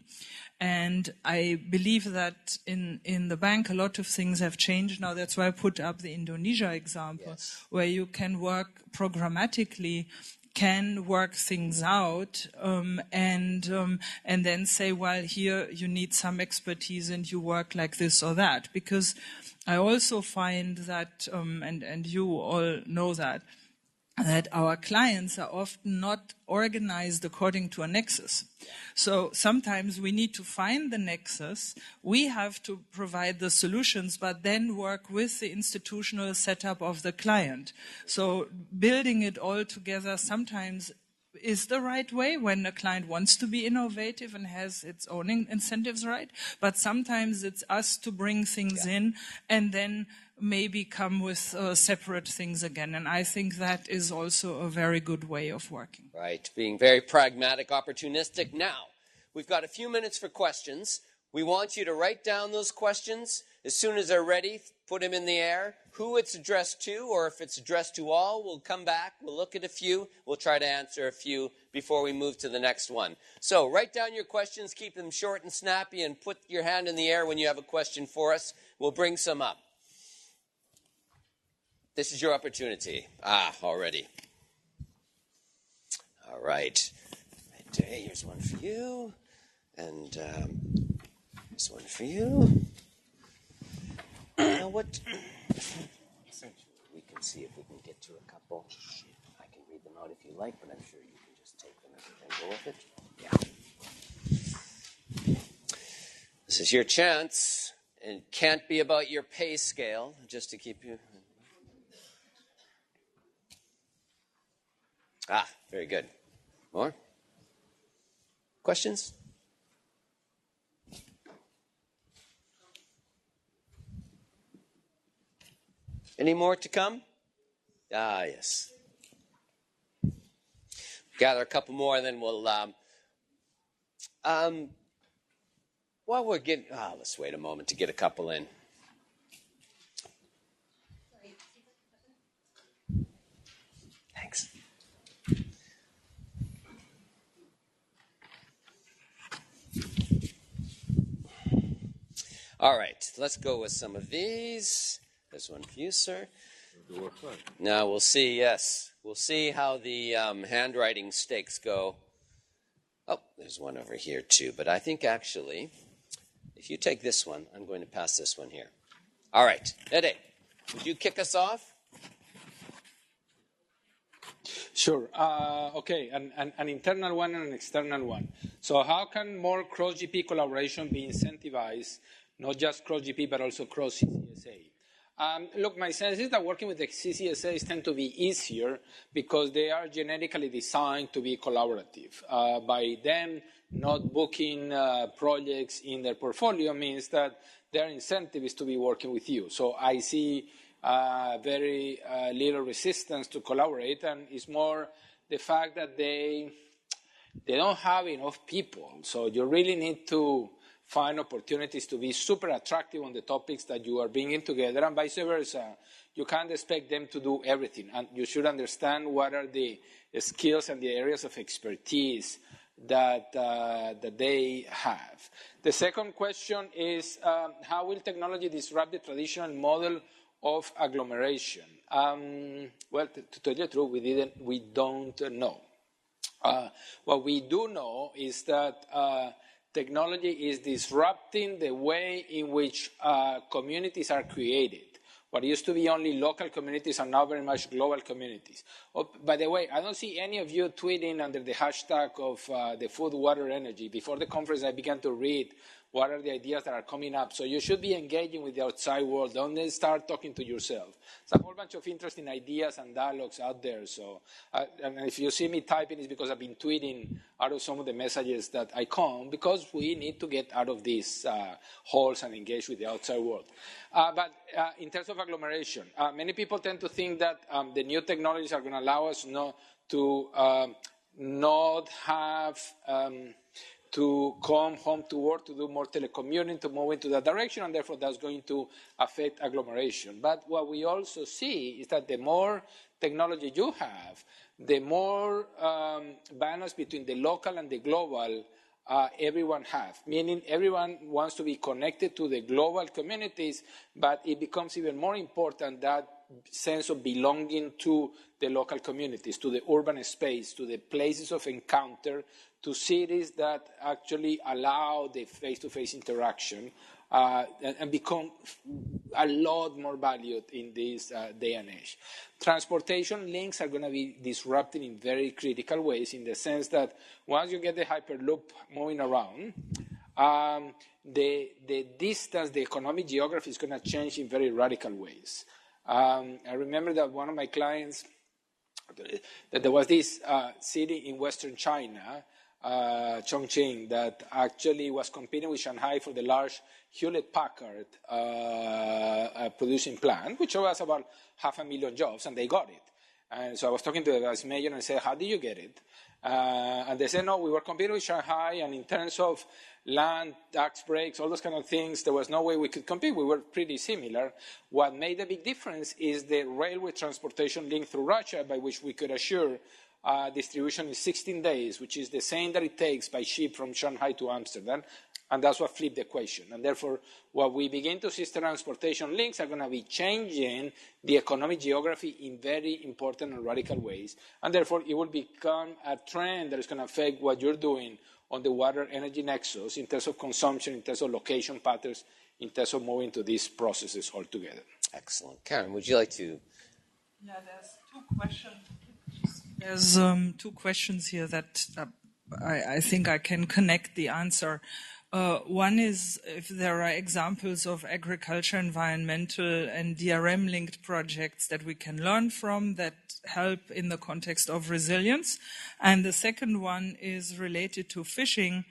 And I believe that in the bank, a lot of things have changed now. That's why I put up the Indonesia example, where you can work programmatically, can work things out, and then say, well, here you need some expertise and you work like this or that. Because I also find that, and you all know that our clients are often not organized according to a nexus. So sometimes we need to find the nexus, we have to provide the solutions, but then work with the institutional setup of the client. So building it all together sometimes is the right way when a client wants to be innovative and has its own incentives, right? But sometimes it's us to bring things in and then maybe come with separate things again. And I think that is also a very good way of working. Right, being very pragmatic, opportunistic. Now, we've got a few minutes for questions. We want you to write down those questions. As soon as they're ready, put them in the air. Who it's addressed to, or if it's addressed to all, we'll come back, we'll look at a few, we'll try to answer a few before we move to the next one. So write down your questions, keep them short and snappy, and put your hand in the air when you have a question for us. We'll bring some up. This is your opportunity. Already. All right. Here's one for you. And here's one for you. Now what? We can see if we can get to a couple. I can read them out if you like, but I'm sure you can just take them and go with it. Yeah. This is your chance. It can't be about your pay scale, just to keep you... Very good. More? Questions? Any more to come? Yes. Gather a couple more, and then we'll... while we're getting... let's wait a moment to get a couple in. Thanks. All right, let's go with some of these. There's one for you, sir. Now we'll see, yes. We'll see how the handwriting stakes go. Oh, there's one over here too. But I think actually, if you take this one, I'm going to pass this one here. All right, Eddie, would you kick us off? Sure. Okay, an internal one and an external one. So how can more cross-GP collaboration be incentivized, not just cross-GP, but also cross-CCSA? Look, my sense is that working with the CCSAs tend to be easier because they are genetically designed to be collaborative. By them not booking projects in their portfolio means that their incentive is to be working with you. So I see very little resistance to collaborate, and it's more the fact that they don't have enough people. So you really need to find opportunities to be super attractive on the topics that you are bringing together, and vice versa. You can't expect them to do everything, and you should understand what are the skills and the areas of expertise that they have. The second question is, how will technology disrupt the traditional model of agglomeration? Well, to tell you the truth, we don't know. What we do know is that technology is disrupting the way in which communities are created. What used to be only local communities are now very much global communities. Oh, by the way, I don't see any of you tweeting under the hashtag of the food, water, energy. Before the conference, I began to read what are the ideas that are coming up. So you should be engaging with the outside world. Don't then start talking to yourself. There's a whole bunch of interesting ideas and dialogues out there. So, and if you see me typing, it's because I've been tweeting out of some of the messages that I come, because we need to get out of these holes and engage with the outside world. But in terms of agglomeration, many people tend to think that the new technologies are going to allow us not have to come home to work, to do more telecommuting, to move into that direction, and therefore that's going to affect agglomeration. But what we also see is that the more technology you have, the more balance between the local and the global everyone has, meaning everyone wants to be connected to the global communities, but it becomes even more important that sense of belonging to the local communities, to the urban space, to the places of encounter, to cities that actually allow the face-to-face interaction and become a lot more valued in this day and age. Transportation links are going to be disrupted in very critical ways, in the sense that once you get the Hyperloop moving around, the distance, the economic geography is going to change in very radical ways. I remember that one of my clients, that there was this city in Western China, Chongqing, that actually was competing with Shanghai for the large Hewlett-Packard producing plant, which was about 500,000 jobs, and they got it. And so I was talking to the vice mayor and I said, how did you get it? And they said, no, we were competing with Shanghai, and in terms of land, tax breaks, all those kind of things, there was no way we could compete. We were pretty similar. What made a big difference is the railway transportation link through Russia, by which we could assure distribution in 16 days, which is the same that it takes by ship from Shanghai to Amsterdam. And that's what flipped the equation. And therefore, what we begin to see is transportation links are going to be changing the economic geography in very important and radical ways. And therefore, it will become a trend that is going to affect what you're doing on the water energy nexus in terms of consumption, in terms of location patterns, in terms of moving to these processes altogether. Excellent. Karen, would you like to? Yeah, there's two questions. There's two questions here that I think I can connect the answer. One is if there are examples of agriculture, environmental, and DRM-linked projects that we can learn from that help in the context of resilience. And the second one is related to fishing,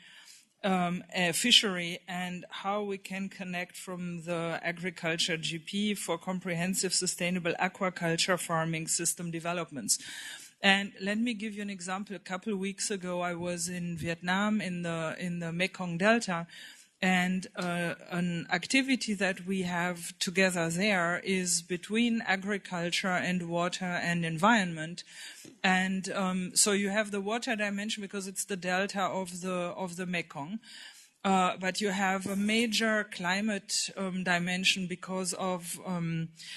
fishery, and how we can connect from the agriculture GP for comprehensive sustainable aquaculture farming system developments. And let me give you an example. A couple of weeks ago, I was in Vietnam in the Mekong Delta, and an activity that we have together there is between agriculture and water and environment. And so you have the water dimension because it's the delta of the Mekong. But you have a major climate dimension because of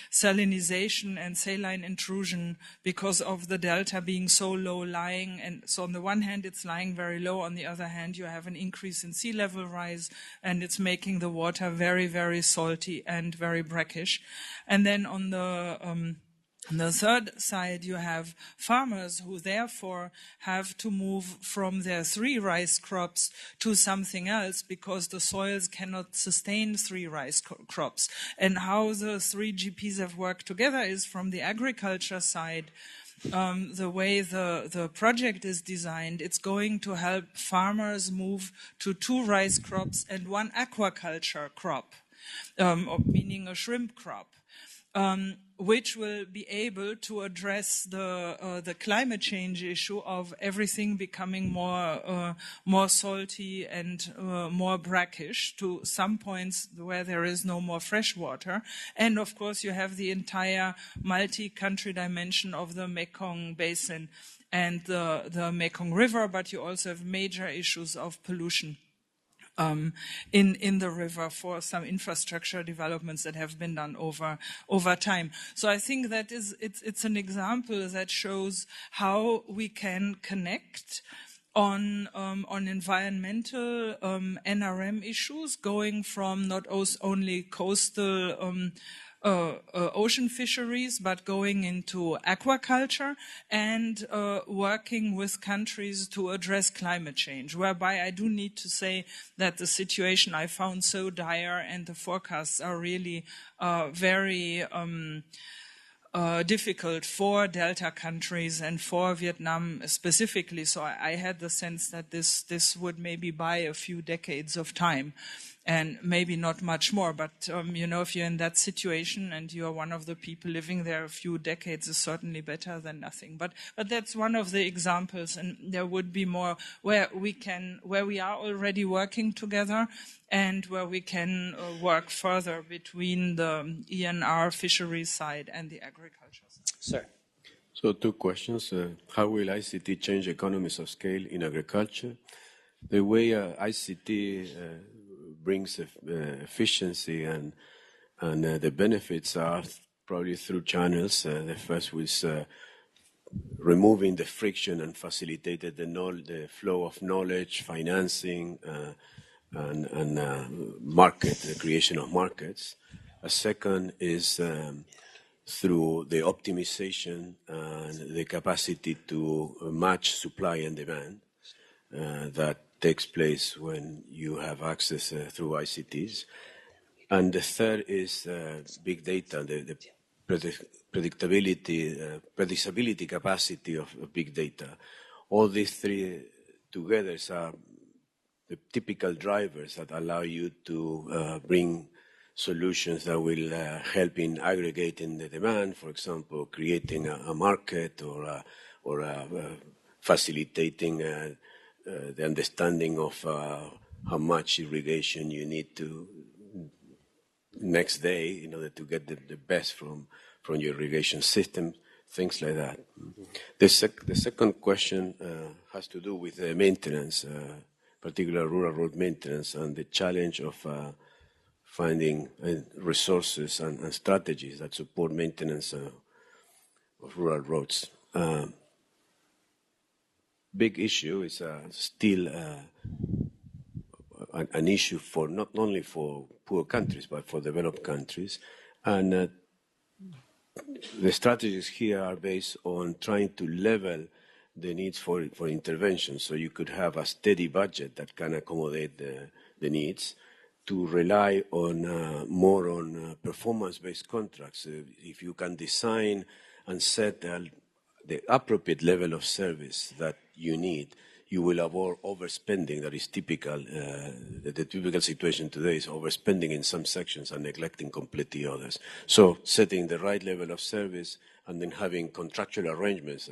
salinization and saline intrusion, because of the delta being so low lying. And so on the one hand, it's lying very low. On the other hand, you have an increase in sea level rise, and it's making the water very, very salty and very brackish. And then on the third side, you have farmers who therefore have to move from their 3 rice crops to something else because the soils cannot sustain 3 rice crops. And how the 3 GPs have worked together is from the agriculture side. The way the project is designed, it's going to help farmers move to 2 rice crops and 1 aquaculture crop, meaning a shrimp crop. Which will be able to address the climate change issue of everything becoming more salty and more brackish to some points where there is no more fresh water. And of course, you have the entire multi-country dimension of the Mekong Basin and the Mekong River, but you also have major issues of pollution. in the river for some infrastructure developments that have been done over time. So I think that it's an example that shows how we can connect on environmental NRM issues, going from not only coastal ocean fisheries, but going into aquaculture and working with countries to address climate change, whereby I do need to say that the situation I found so dire and the forecasts are really very difficult for Delta countries and for Vietnam specifically. So I had the sense that this would maybe buy a few decades of time and maybe not much more. But, if you're in that situation and you're one of the people living there, a few decades is certainly better than nothing. But that's one of the examples, and there would be more where we are already working together and where we can work further between the ENR fisheries side and the agriculture side. Sir. So 2 questions. How will ICT change economies of scale in agriculture? The way ICT brings efficiency and the benefits are probably through channels. The first was removing the friction and facilitated the flow of knowledge, financing, and the creation of markets. A second is through the optimization and the capacity to match supply and demand that takes place when you have access through ICTs. And the third is big data, the predictability capacity of big data. All these 3 together are the typical drivers that allow you to bring solutions that will help in aggregating the demand, for example, creating a market or facilitating the understanding of how much irrigation you need to next day in order to get the best from your irrigation system, things like that. The second question has to do with maintenance, particularly rural road maintenance, and the challenge of finding resources and strategies that support maintenance of rural roads. Big issue is still an issue for not only for poor countries but for developed countries, and the strategies here are based on trying to level the needs for intervention. So you could have a steady budget that can accommodate the needs, to rely on more on performance-based contracts. If you can design and set the appropriate level of service that you need, you will avoid overspending. That is typical. The typical situation today is overspending in some sections and neglecting completely others. So setting the right level of service and then having contractual arrangements,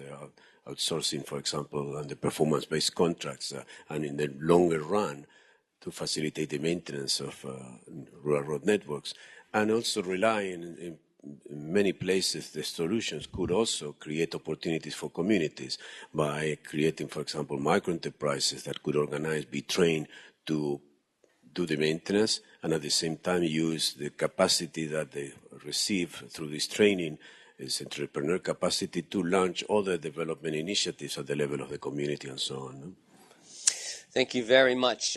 outsourcing, for example, and the performance-based contracts, and in the longer run, to facilitate the maintenance of rural road networks, and also relying in many places the solutions could also create opportunities for communities by creating, for example, micro-enterprises that could organize, be trained to do the maintenance, and at the same time use the capacity that they receive through this training, is entrepreneur capacity, to launch other development initiatives at the level of the community and so on. Thank you very much.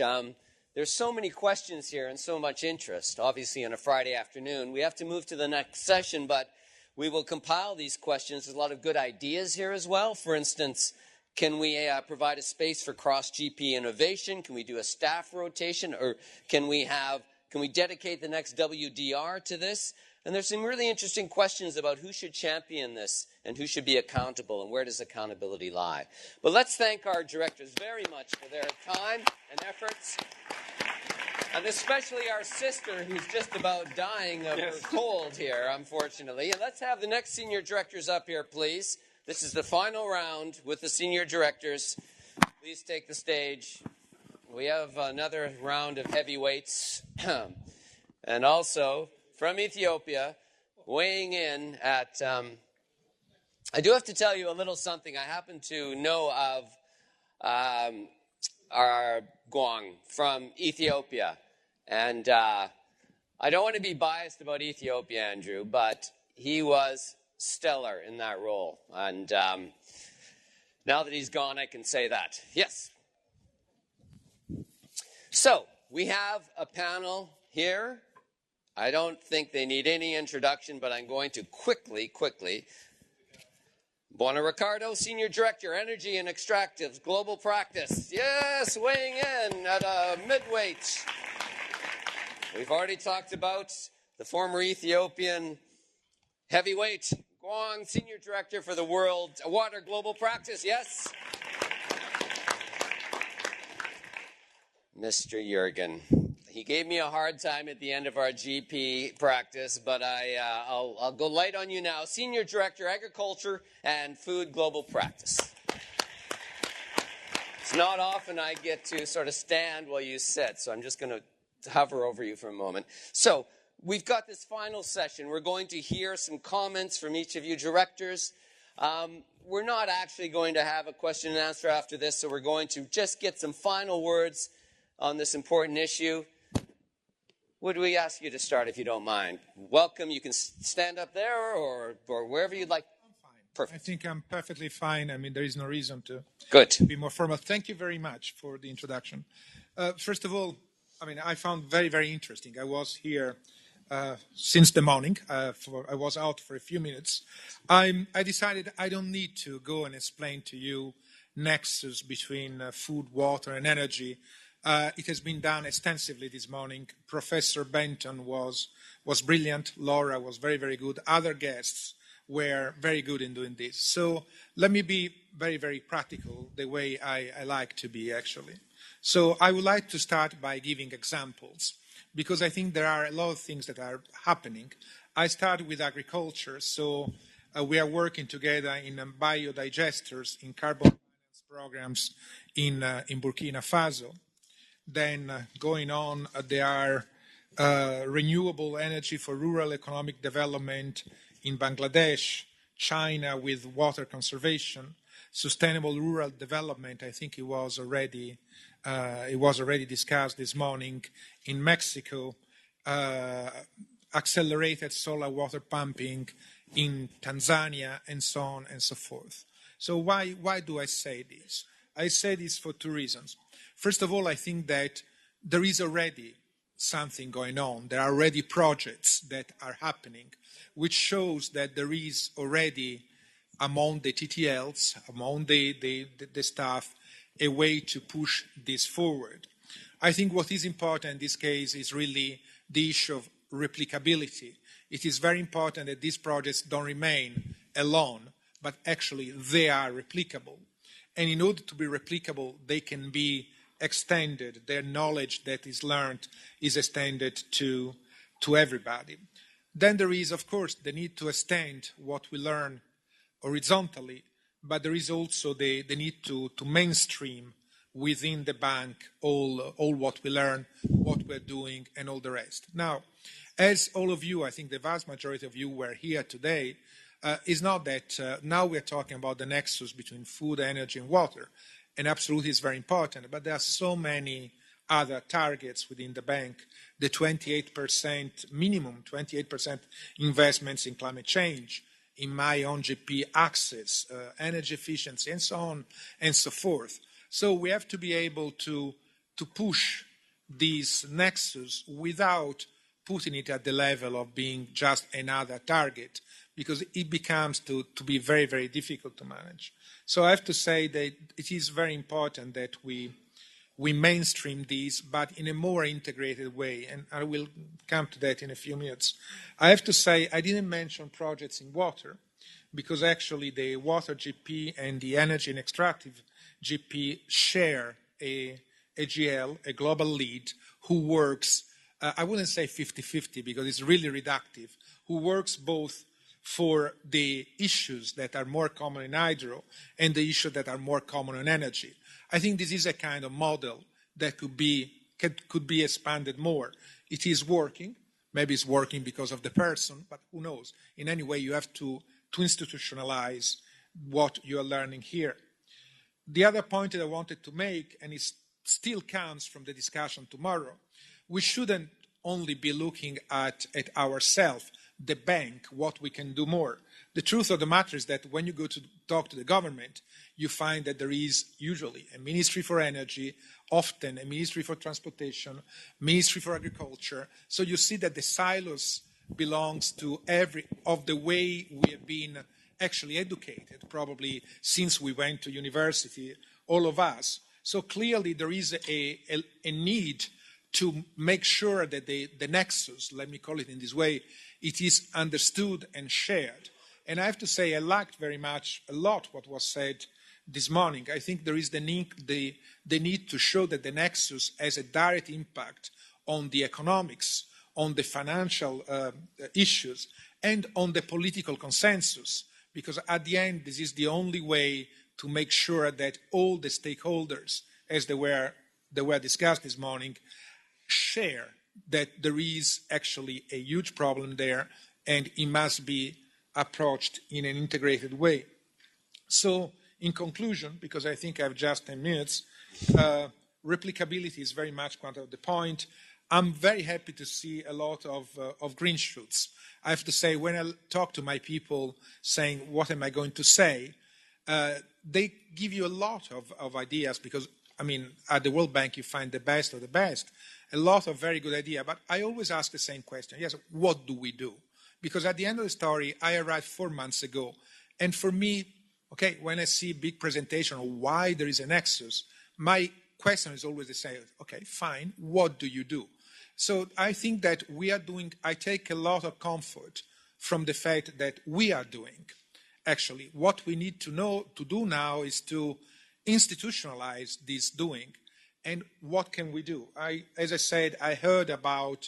There's so many questions here and so much interest. Obviously, on a Friday afternoon, we have to move to the next session, but we will compile these questions. There's a lot of good ideas here as well. For instance, can we provide a space for cross-GP innovation? Can we do a staff rotation? Or can we dedicate the next WDR to this? And there's some really interesting questions about who should champion this and who should be accountable and where does accountability lie. But let's thank our directors very much for their time and efforts. And especially our sister, who's just about dying of her cold here, unfortunately. And let's have the next senior directors up here, please. This is the final round with the senior directors. Please take the stage. We have another round of heavyweights. And also, from Ethiopia, weighing in at... I do have to tell you a little something. I happen to know of Gwang from Ethiopia. And I don't want to be biased about Ethiopia, Andrew, but he was stellar in that role. And now that he's gone, I can say that. Yes. So we have a panel here. I don't think they need any introduction, but I'm going to quickly. Buona Ricardo, Senior Director, Energy and Extractives, Global Practice. Yes, weighing in at a midweight. We've already talked about the former Ethiopian heavyweight, Gwang, Senior Director for the World Water Global Practice. Yes. Mr. Jürgen. He gave me a hard time at the end of our GP practice, but I'll go light on you now. Senior Director, Agriculture and Food Global Practice. It's not often I get to sort of stand while you sit, so I'm just going to hover over you for a moment. So we've got this final session. We're going to hear some comments from each of you directors. We're not actually going to have a question and answer after this, so we're going to just get some final words on this important issue. Would we ask you to start, if you don't mind? Welcome. You can stand up there or wherever you'd like. I'm fine. Perfect. I think I'm perfectly fine. I mean, there is no reason to be more formal. Thank you very much for the introduction. First of all, I mean, I found very, very interesting. I was here since the morning. I was out for a few minutes. I decided I don't need to go and explain to you nexus between food, water, and energy. It has been done extensively this morning. Professor Benton was brilliant. Laura was very, very good. Other guests were very good in doing this. So let me be very, very practical, the way I like to be, actually. So I would like to start by giving examples, because I think there are a lot of things that are happening. I start with agriculture. So we are working together in biodigesters, in carbon finance programs in Burkina Faso. Then going on, there are renewable energy for rural economic development in Bangladesh, China with water conservation, sustainable rural development. I think it was already discussed this morning in Mexico, accelerated solar water pumping in Tanzania, and so on and so forth. So why do I say this? I say this for two reasons. First of all, I think that there is already something going on. There are already projects that are happening, which shows that there is already among the TTLs, among the staff, a way to push this forward. I think what is important in this case is really the issue of replicability. It is very important that these projects don't remain alone, but actually they are replicable. And in order to be replicable, they can be extended. Their knowledge that is learned is extended to everybody. Then there is, of course, the need to extend what we learn horizontally, but there is also the need to mainstream within the bank all what we learn, what we're doing, and all the rest. Now, as all of you, I think the vast majority of you were here today, is not that now we're talking about the nexus between food, energy, and water, and absolutely it's very important, but there are so many other targets within the bank, the 28% minimum, 28% investments in climate change, in my own GP access, energy efficiency, and so on and so forth. So we have to be able to push these nexus without putting it at the level of being just another target, because it becomes to be very, very difficult to manage. So I have to say that it is very important that we mainstream these, but in a more integrated way, and I will come to that in a few minutes. I have to say I didn't mention projects in water, because actually the water GP and the energy and extractive GP share a GL, a global lead, who works, I wouldn't say 50-50 because it's really reductive, who works both for the issues that are more common in hydro and the issues that are more common in energy. I think this is a kind of model that could be expanded more. It is working. Maybe it's working because of the person, but who knows? In any way, you have to institutionalize what you are learning here. The other point that I wanted to make, and it's still comes from the discussion tomorrow, we shouldn't only be looking at ourselves, the bank, what we can do more. The truth of the matter is that when you go to talk to the government, you find that there is usually a Ministry for Energy, often a Ministry for Transportation, Ministry for Agriculture. So you see that the silos belongs to every of the way we have been actually educated, probably since we went to university, all of us. So clearly there is a need to make sure that the nexus, let me call it in this way, it is understood and shared. And I have to say, I liked very much a lot what was said this morning. I think there is the need to show that the nexus has a direct impact on the economics, on the financial issues, and on the political consensus, because at the end, this is the only way to make sure that all the stakeholders, as they were discussed this morning, share that there is actually a huge problem there, and it must be approached in an integrated way. So, in conclusion, because I think I have just 10 minutes, replicability is very much one of the point. I'm very happy to see a lot of green shoots. I have to say, when I talk to my people saying, what am I going to say, they give you a lot of ideas because, I mean, at the World Bank you find the best of the best, a lot of very good ideas, but I always ask the same question. Yes, what do we do? Because at the end of the story, I arrived 4 months ago, and for me, okay, when I see a big presentation of why there is a nexus, my question is always the same. Okay, fine, what do you do? So I think that I take a lot of comfort from the fact that we are doing. Actually, what we need to do now is to institutionalize this doing. And what can we do? As I said, I heard about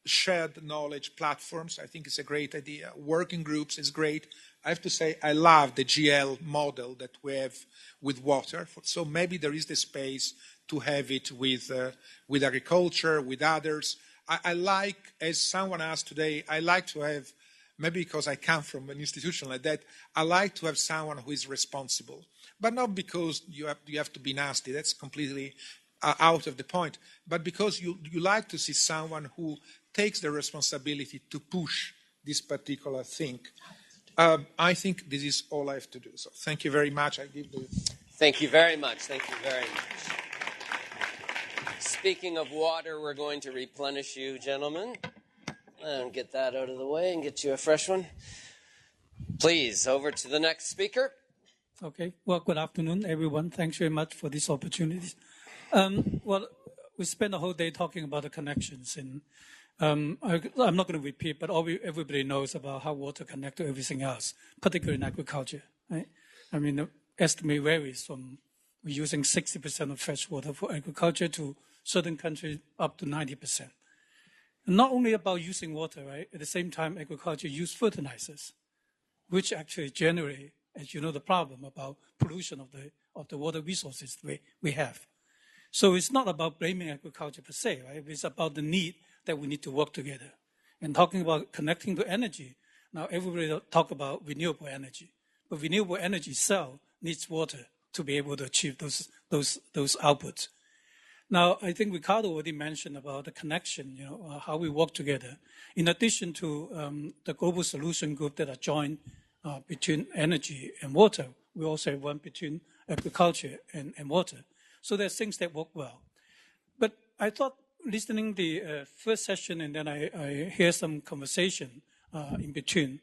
shared knowledge platforms. I think it's a great idea. Working groups is great. I have to say, I love the GL model that we have with water. So maybe there is the space to have it with agriculture, with others. I like, as someone asked today, I like to have, maybe because I come from an institution like that, I like to have someone who is responsible. But not because you have to be nasty, that's completely out of the point, but because you like to see someone who takes the responsibility to push this particular thing. I think this is all I have to do. So thank you very much. Thank you very much. Thank you very much. Speaking of water, we're going to replenish you, gentlemen. And get that out of the way and get you a fresh one. Please, over to the next speaker. Okay. Well, good afternoon, everyone. Thanks very much for this opportunity. Well, we spent the whole day talking about the connections, and I'm not going to repeat, but everybody knows about how water connects to everything else, particularly in agriculture. Right? I mean, the estimate varies from we're using 60% of fresh water for agriculture to certain countries up to 90%. And not only about using water, right? At the same time, agriculture uses fertilizers, which actually generate, as you know, the problem about pollution of the water resources we have. So it's not about blaming agriculture per se, right? It's about the need that we need to work together. And talking about connecting to energy, now everybody talk about renewable energy, but renewable energy itself needs water to be able to achieve those outputs. Now, I think Ricardo already mentioned about the connection, how we work together. In addition to the Global Solution Group that are joined between energy and water, we also have one between agriculture and water. So there's things that work well. But I thought, listening the first session and then I hear some conversation in between,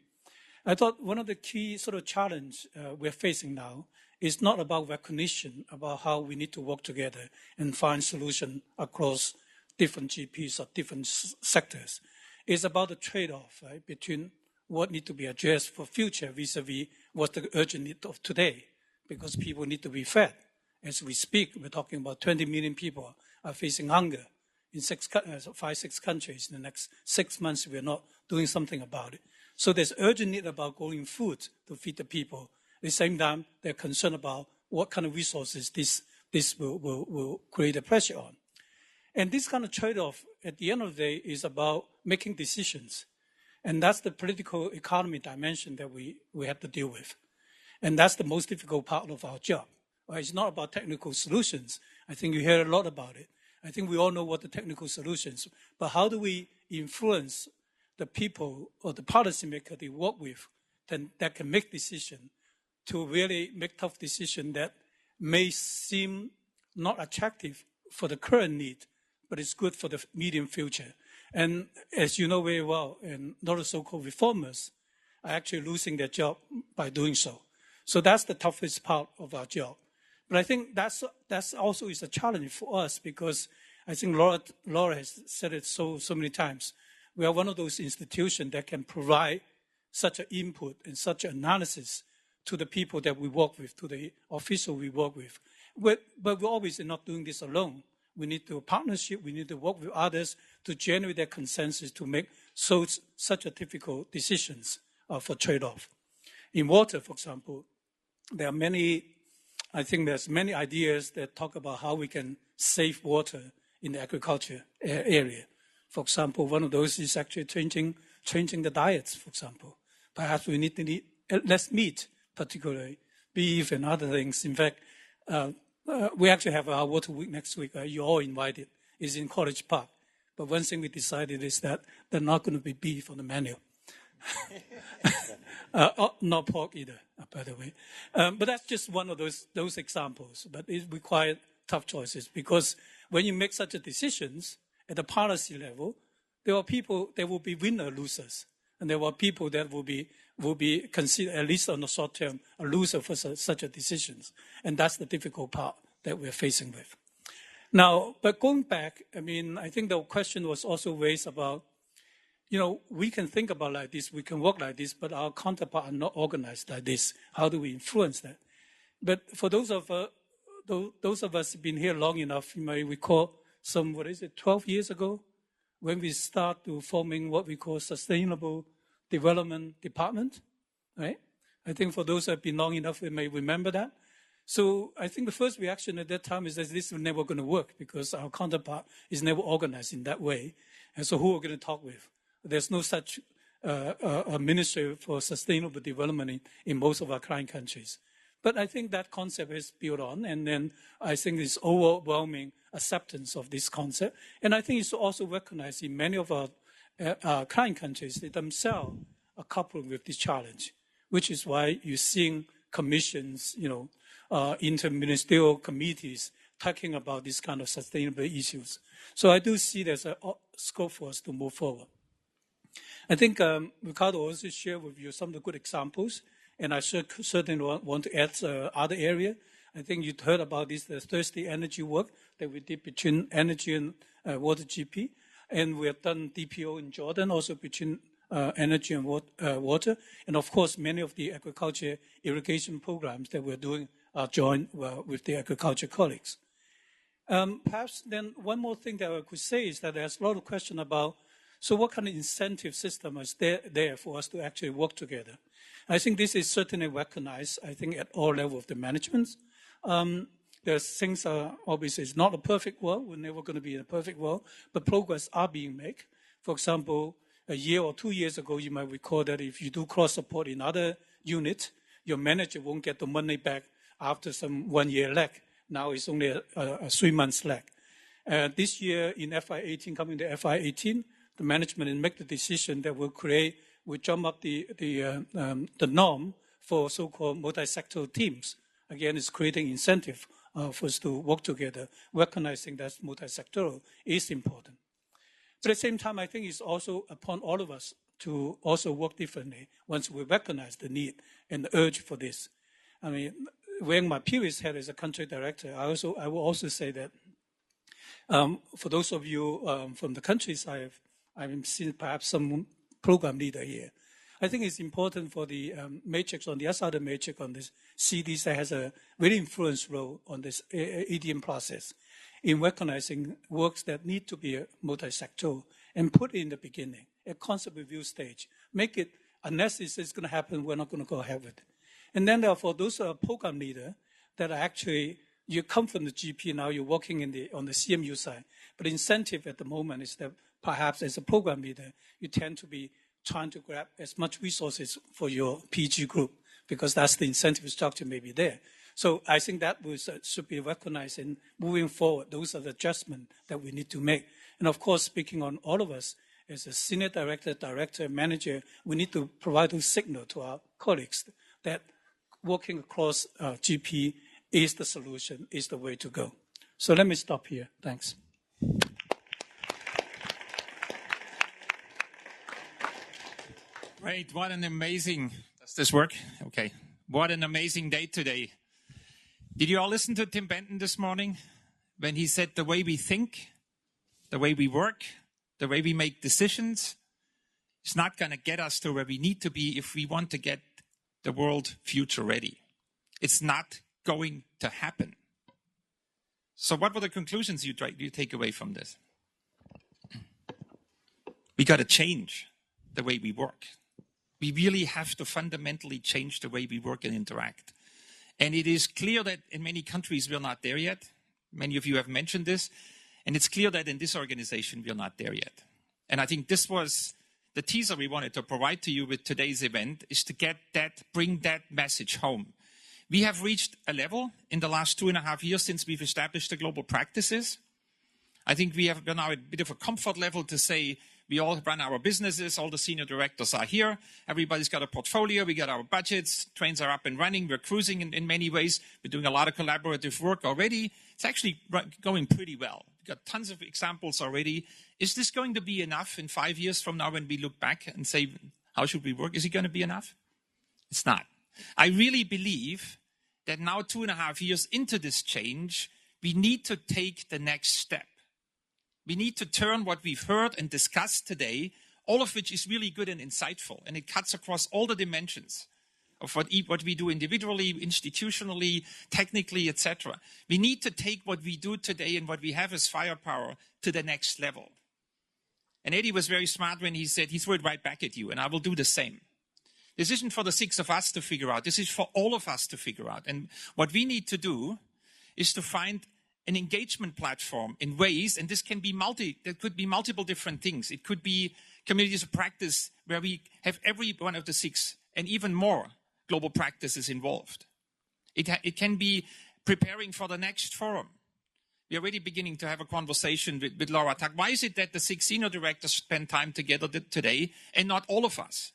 I thought one of the key sort of challenge we're facing now is not about recognition about how we need to work together and find solution across different GPs or different sectors. It's about the trade-off, right, between what needs to be addressed for future vis-a-vis what's the urgent need of today, because people need to be fed. As we speak, we're talking about 20 million people are facing hunger in 5-6 countries. In the next 6 months, we're not doing something about it. So there's urgent need about growing food to feed the people. At the same time, they're concerned about what kind of resources this will create a pressure on. And this kind of trade-off, at the end of the day, is about making decisions. And that's the political economy dimension that we have to deal with. And that's the most difficult part of our job. It's not about technical solutions. I think you hear a lot about it. I think we all know what the technical solutions, but how do we influence the people or the policymaker they work with that can make decisions to really make tough decisions that may seem not attractive for the current need, but it's good for the medium future. And as you know very well, and a lot of so-called reformers are actually losing their job by doing so. So that's the toughest part of our job. But I think that's also is a challenge for us, because I think Laura has said it so many times. We are one of those institutions that can provide such an input and such an analysis to the people that we work with, to the officials we work with. But we're obviously not doing this alone. We need to partnership. We need to work with others to generate that consensus to make such a difficult decisions for trade-off. In water, for example, there are many. I think there's many ideas that talk about how we can save water in the agriculture area. For example, one of those is actually changing the diets, for example. Perhaps we need to eat less meat, particularly beef and other things. In fact, we actually have our water week next week. You're all invited. It's in College Park. But one thing we decided is that there's not going to be beef on the menu. Not pork either, by the way. But that's just one of those examples. But it requires tough choices, because when you make such a decisions at the policy level, there are people that will be winner losers, and there are people that will be considered, at least on the short term, a loser for such a decisions. And that's the difficult part that we're facing with. Now, but going back, I mean, I think the question was also raised about, we can think about like this, we can work like this, but our counterparts are not organized like this. How do we influence that? But for those of us who've been here long enough, you may recall 12 years ago, when we start to forming what we call Sustainable Development Department, right? I think for those who have been long enough, we may remember that. So I think the first reaction at that time is that this is never going to work, because our counterpart is never organized in that way. And so who are we going to talk with? There's no such a ministry for sustainable development in most of our client countries. But I think that concept is built on, and then I think it's overwhelming acceptance of this concept. And I think it's also recognized in many of our client countries. They themselves are coupled with this challenge, which is why you're seeing commissions, interministerial committees talking about this kind of sustainable issues. So I do see there's a scope for us to move forward. I think Ricardo also shared with you some of the good examples, and I certainly want to add other area. I think you heard about this, the Thirsty Energy work that we did between Energy and Water GP, and we have done DPO in Jordan, also between Energy and Water, and of course many of the agriculture irrigation programs that we're doing are joined with the agriculture colleagues. Perhaps then one more thing that I could say is that there's a lot of question about, so what kind of incentive system is there for us to actually work together? I think this is certainly recognized, I think, at all levels of the management. There's things obviously it's not a perfect world. We're never going to be in a perfect world, but progress are being made. For example, a year or 2 years ago, you might recall that if you do cross-support in other units, your manager won't get the money back after some 1 year lag. Now it's only a 3 months lag. This year in FY18, coming to FY18, the management will make the decision that will jump up the norm for so-called multi-sectoral teams. Again, it's creating incentive for us to work together, recognizing that multi-sectoral is important. But at the same time, I think it's also upon all of us to also work differently once we recognize the need and the urge for this. I mean, wearing my previous hat as a country director, I will also say that for those of you from the countries I've seen perhaps some program leader here. I think it's important for the matrix on the other side of the matrix on this CDs that has a very influence role on this EDM process in recognizing works that need to be multi-sectoral and put it in the beginning, a concept review stage. Make it, unless it's going to happen, we're not going to go ahead with it. And then therefore, those are program leaders that are actually, you come from the GP now, you're working on the CMU side. But the incentive at the moment is that perhaps as a program leader, you tend to be trying to grab as much resources for your PG group, because that's the incentive structure maybe there. So I think that should be recognized in moving forward. Those are the adjustments that we need to make. And of course, speaking on all of us, as a senior director, manager, we need to provide a signal to our colleagues that working across GP is the solution, is the way to go. So let me stop here. Thanks. Great. What an amazing, does this work? Okay. What an amazing day today. Did you all listen to Tim Benton this morning when he said the way we think, the way we work, the way we make decisions is not going to get us to where we need to be if we want to get the world future ready. It's not going to happen. So what were the conclusions you take away from this? We got to change the way we work. We really have to fundamentally change the way we work and interact. And it is clear that in many countries we're not there yet. Many of you have mentioned this. And it's clear that in this organization we're not there yet. And I think this was the teaser we wanted to provide to you with today's event, is to bring that message home. We have reached a level in the last 2.5 years since we've established the global practices. I think we have now a bit of a comfort level to say we all run our businesses, all the senior directors are here, everybody's got a portfolio, we got our budgets, trains are up and running, we're cruising in many ways, we're doing a lot of collaborative work already. It's actually going pretty well. We've got tons of examples already. Is this going to be enough in 5 years from now when we look back and say, how should we work? Is it going to be enough? It's not. I really believe that now 2.5 years into this change, we need to take the next step. We need to turn what we've heard and discussed today, all of which is really good and insightful, and it cuts across all the dimensions of what we do individually, institutionally, technically, etc. We need to take what we do today and what we have as firepower to the next level. And Eddie was very smart when he said, he threw it right back at you, and I will do the same. This isn't for the 6 of us to figure out. This is for all of us to figure out. And what we need to do is to find an engagement platform in ways, and this can be there could be multiple different things. It could be communities of practice where we have every one of the 6 and even more global practices involved. It can be preparing for the next forum. We're already beginning to have a conversation with Laura Tuck. Why is it that the 6 senior directors spend time together today and not all of us,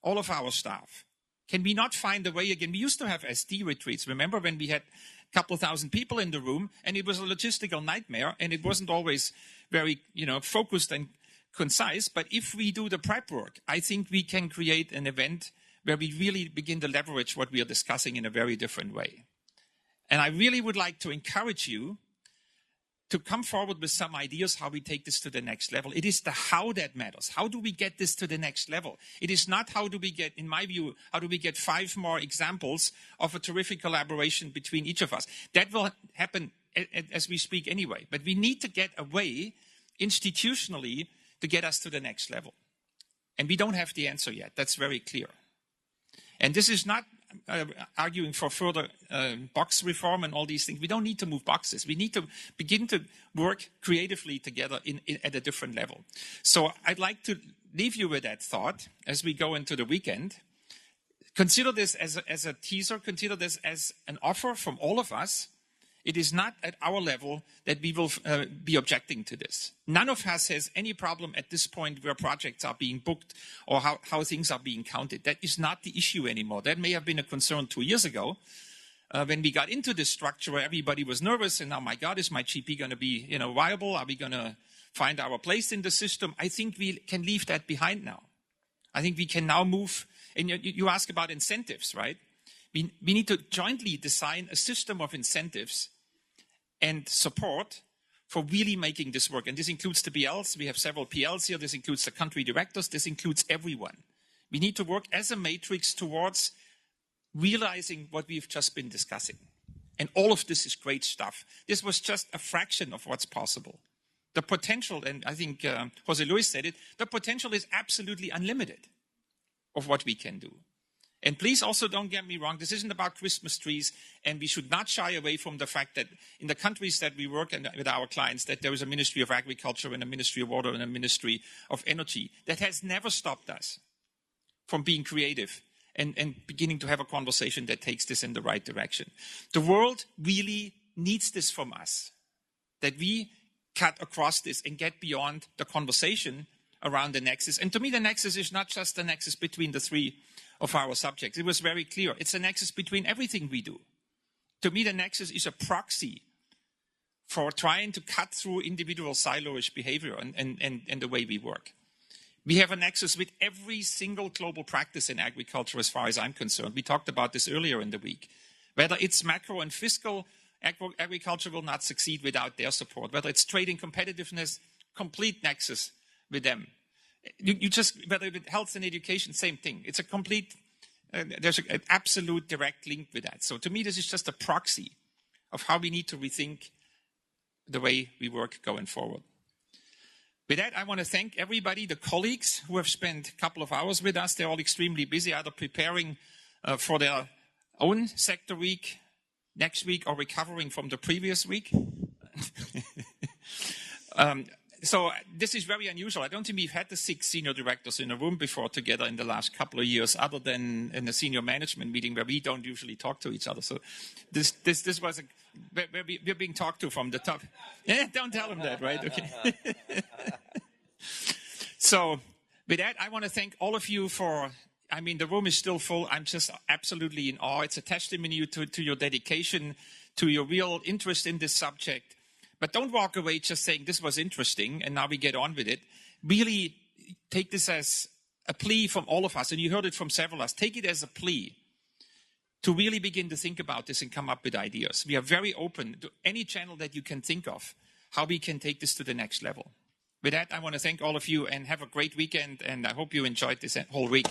all of our staff? Can we not find a way again? We used to have SD retreats. Remember when we had a couple of thousand people in the room and it was a logistical nightmare and it wasn't always very, focused and concise. But if we do the prep work, I think we can create an event where we really begin to leverage what we are discussing in a very different way. And I really would like to encourage you to come forward with some ideas how we take this to the next level. It is the how that matters. How do we get this to the next level? It is not how do we get, in my view, how do we get 5 more examples of a terrific collaboration between each of us. That will happen as we speak anyway. But we need to get a way institutionally to get us to the next level. And we don't have the answer yet. That's very clear. And this is not arguing for further box reform and all these things. We don't need to move boxes. We need to begin to work creatively together at a different level. So I'd like to leave you with that thought as we go into the weekend. Consider this as a teaser. Consider this as an offer from all of us. It is not at our level that we will be objecting to this. None of us has any problem at this point where projects are being booked or how things are being counted. That is not the issue anymore. That may have been a concern 2 years ago when we got into this structure where everybody was nervous and, oh my God, is my GP going to be viable? Are we going to find our place in the system? I think we can leave that behind now. I think we can now move. And you ask about incentives, right? We need to jointly design a system of incentives and support for really making this work. And this includes the PLs. We have several PLs here. This includes the country directors. This includes everyone. We need to work as a matrix towards realizing what we've just been discussing. And all of this is great stuff. This was just a fraction of what's possible. The potential, and I think Jose Luis said it, the potential is absolutely unlimited of what we can do. And please also don't get me wrong, this isn't about Christmas trees, and we should not shy away from the fact that in the countries that we work in with our clients, that there is a Ministry of Agriculture and a Ministry of Water and a Ministry of Energy that has never stopped us from being creative and beginning to have a conversation that takes this in the right direction. The world really needs this from us, that we cut across this and get beyond the conversation around the nexus. And to me, the nexus is not just the nexus between the three of our subjects. It was very clear. It's a nexus between everything we do. To me, the nexus is a proxy for trying to cut through individual siloish behavior and the way we work. We have a nexus with every single global practice in agriculture as far as I'm concerned. We talked about this earlier in the week. Whether it's macro and fiscal, agriculture will not succeed without their support. Whether it's trading competitiveness, complete nexus with them. Whether it's health and education, same thing. It's a complete, there's an absolute direct link with that. So to me, this is just a proxy of how we need to rethink the way we work going forward. With that, I want to thank everybody, the colleagues who have spent a couple of hours with us. They're all extremely busy, either preparing for their own sector week next week or recovering from the previous week. So this is very unusual. I don't think we've had the 6 senior directors in a room before together in the last couple of years, other than in a senior management meeting where we don't usually talk to each other. So this was where we're being talked to from the top. Yeah, don't tell them that, right? Okay. So with that, I want to thank all of you for, I mean, the room is still full. I'm just absolutely in awe. It's a testimony to your dedication, to your real interest in this subject. But don't walk away just saying this was interesting and now we get on with it. Really take this as a plea from all of us, and you heard it from several of us. Take it as a plea to really begin to think about this and come up with ideas. We are very open to any channel that you can think of, how we can take this to the next level. With that, I want to thank all of you and have a great weekend, and I hope you enjoyed this whole week.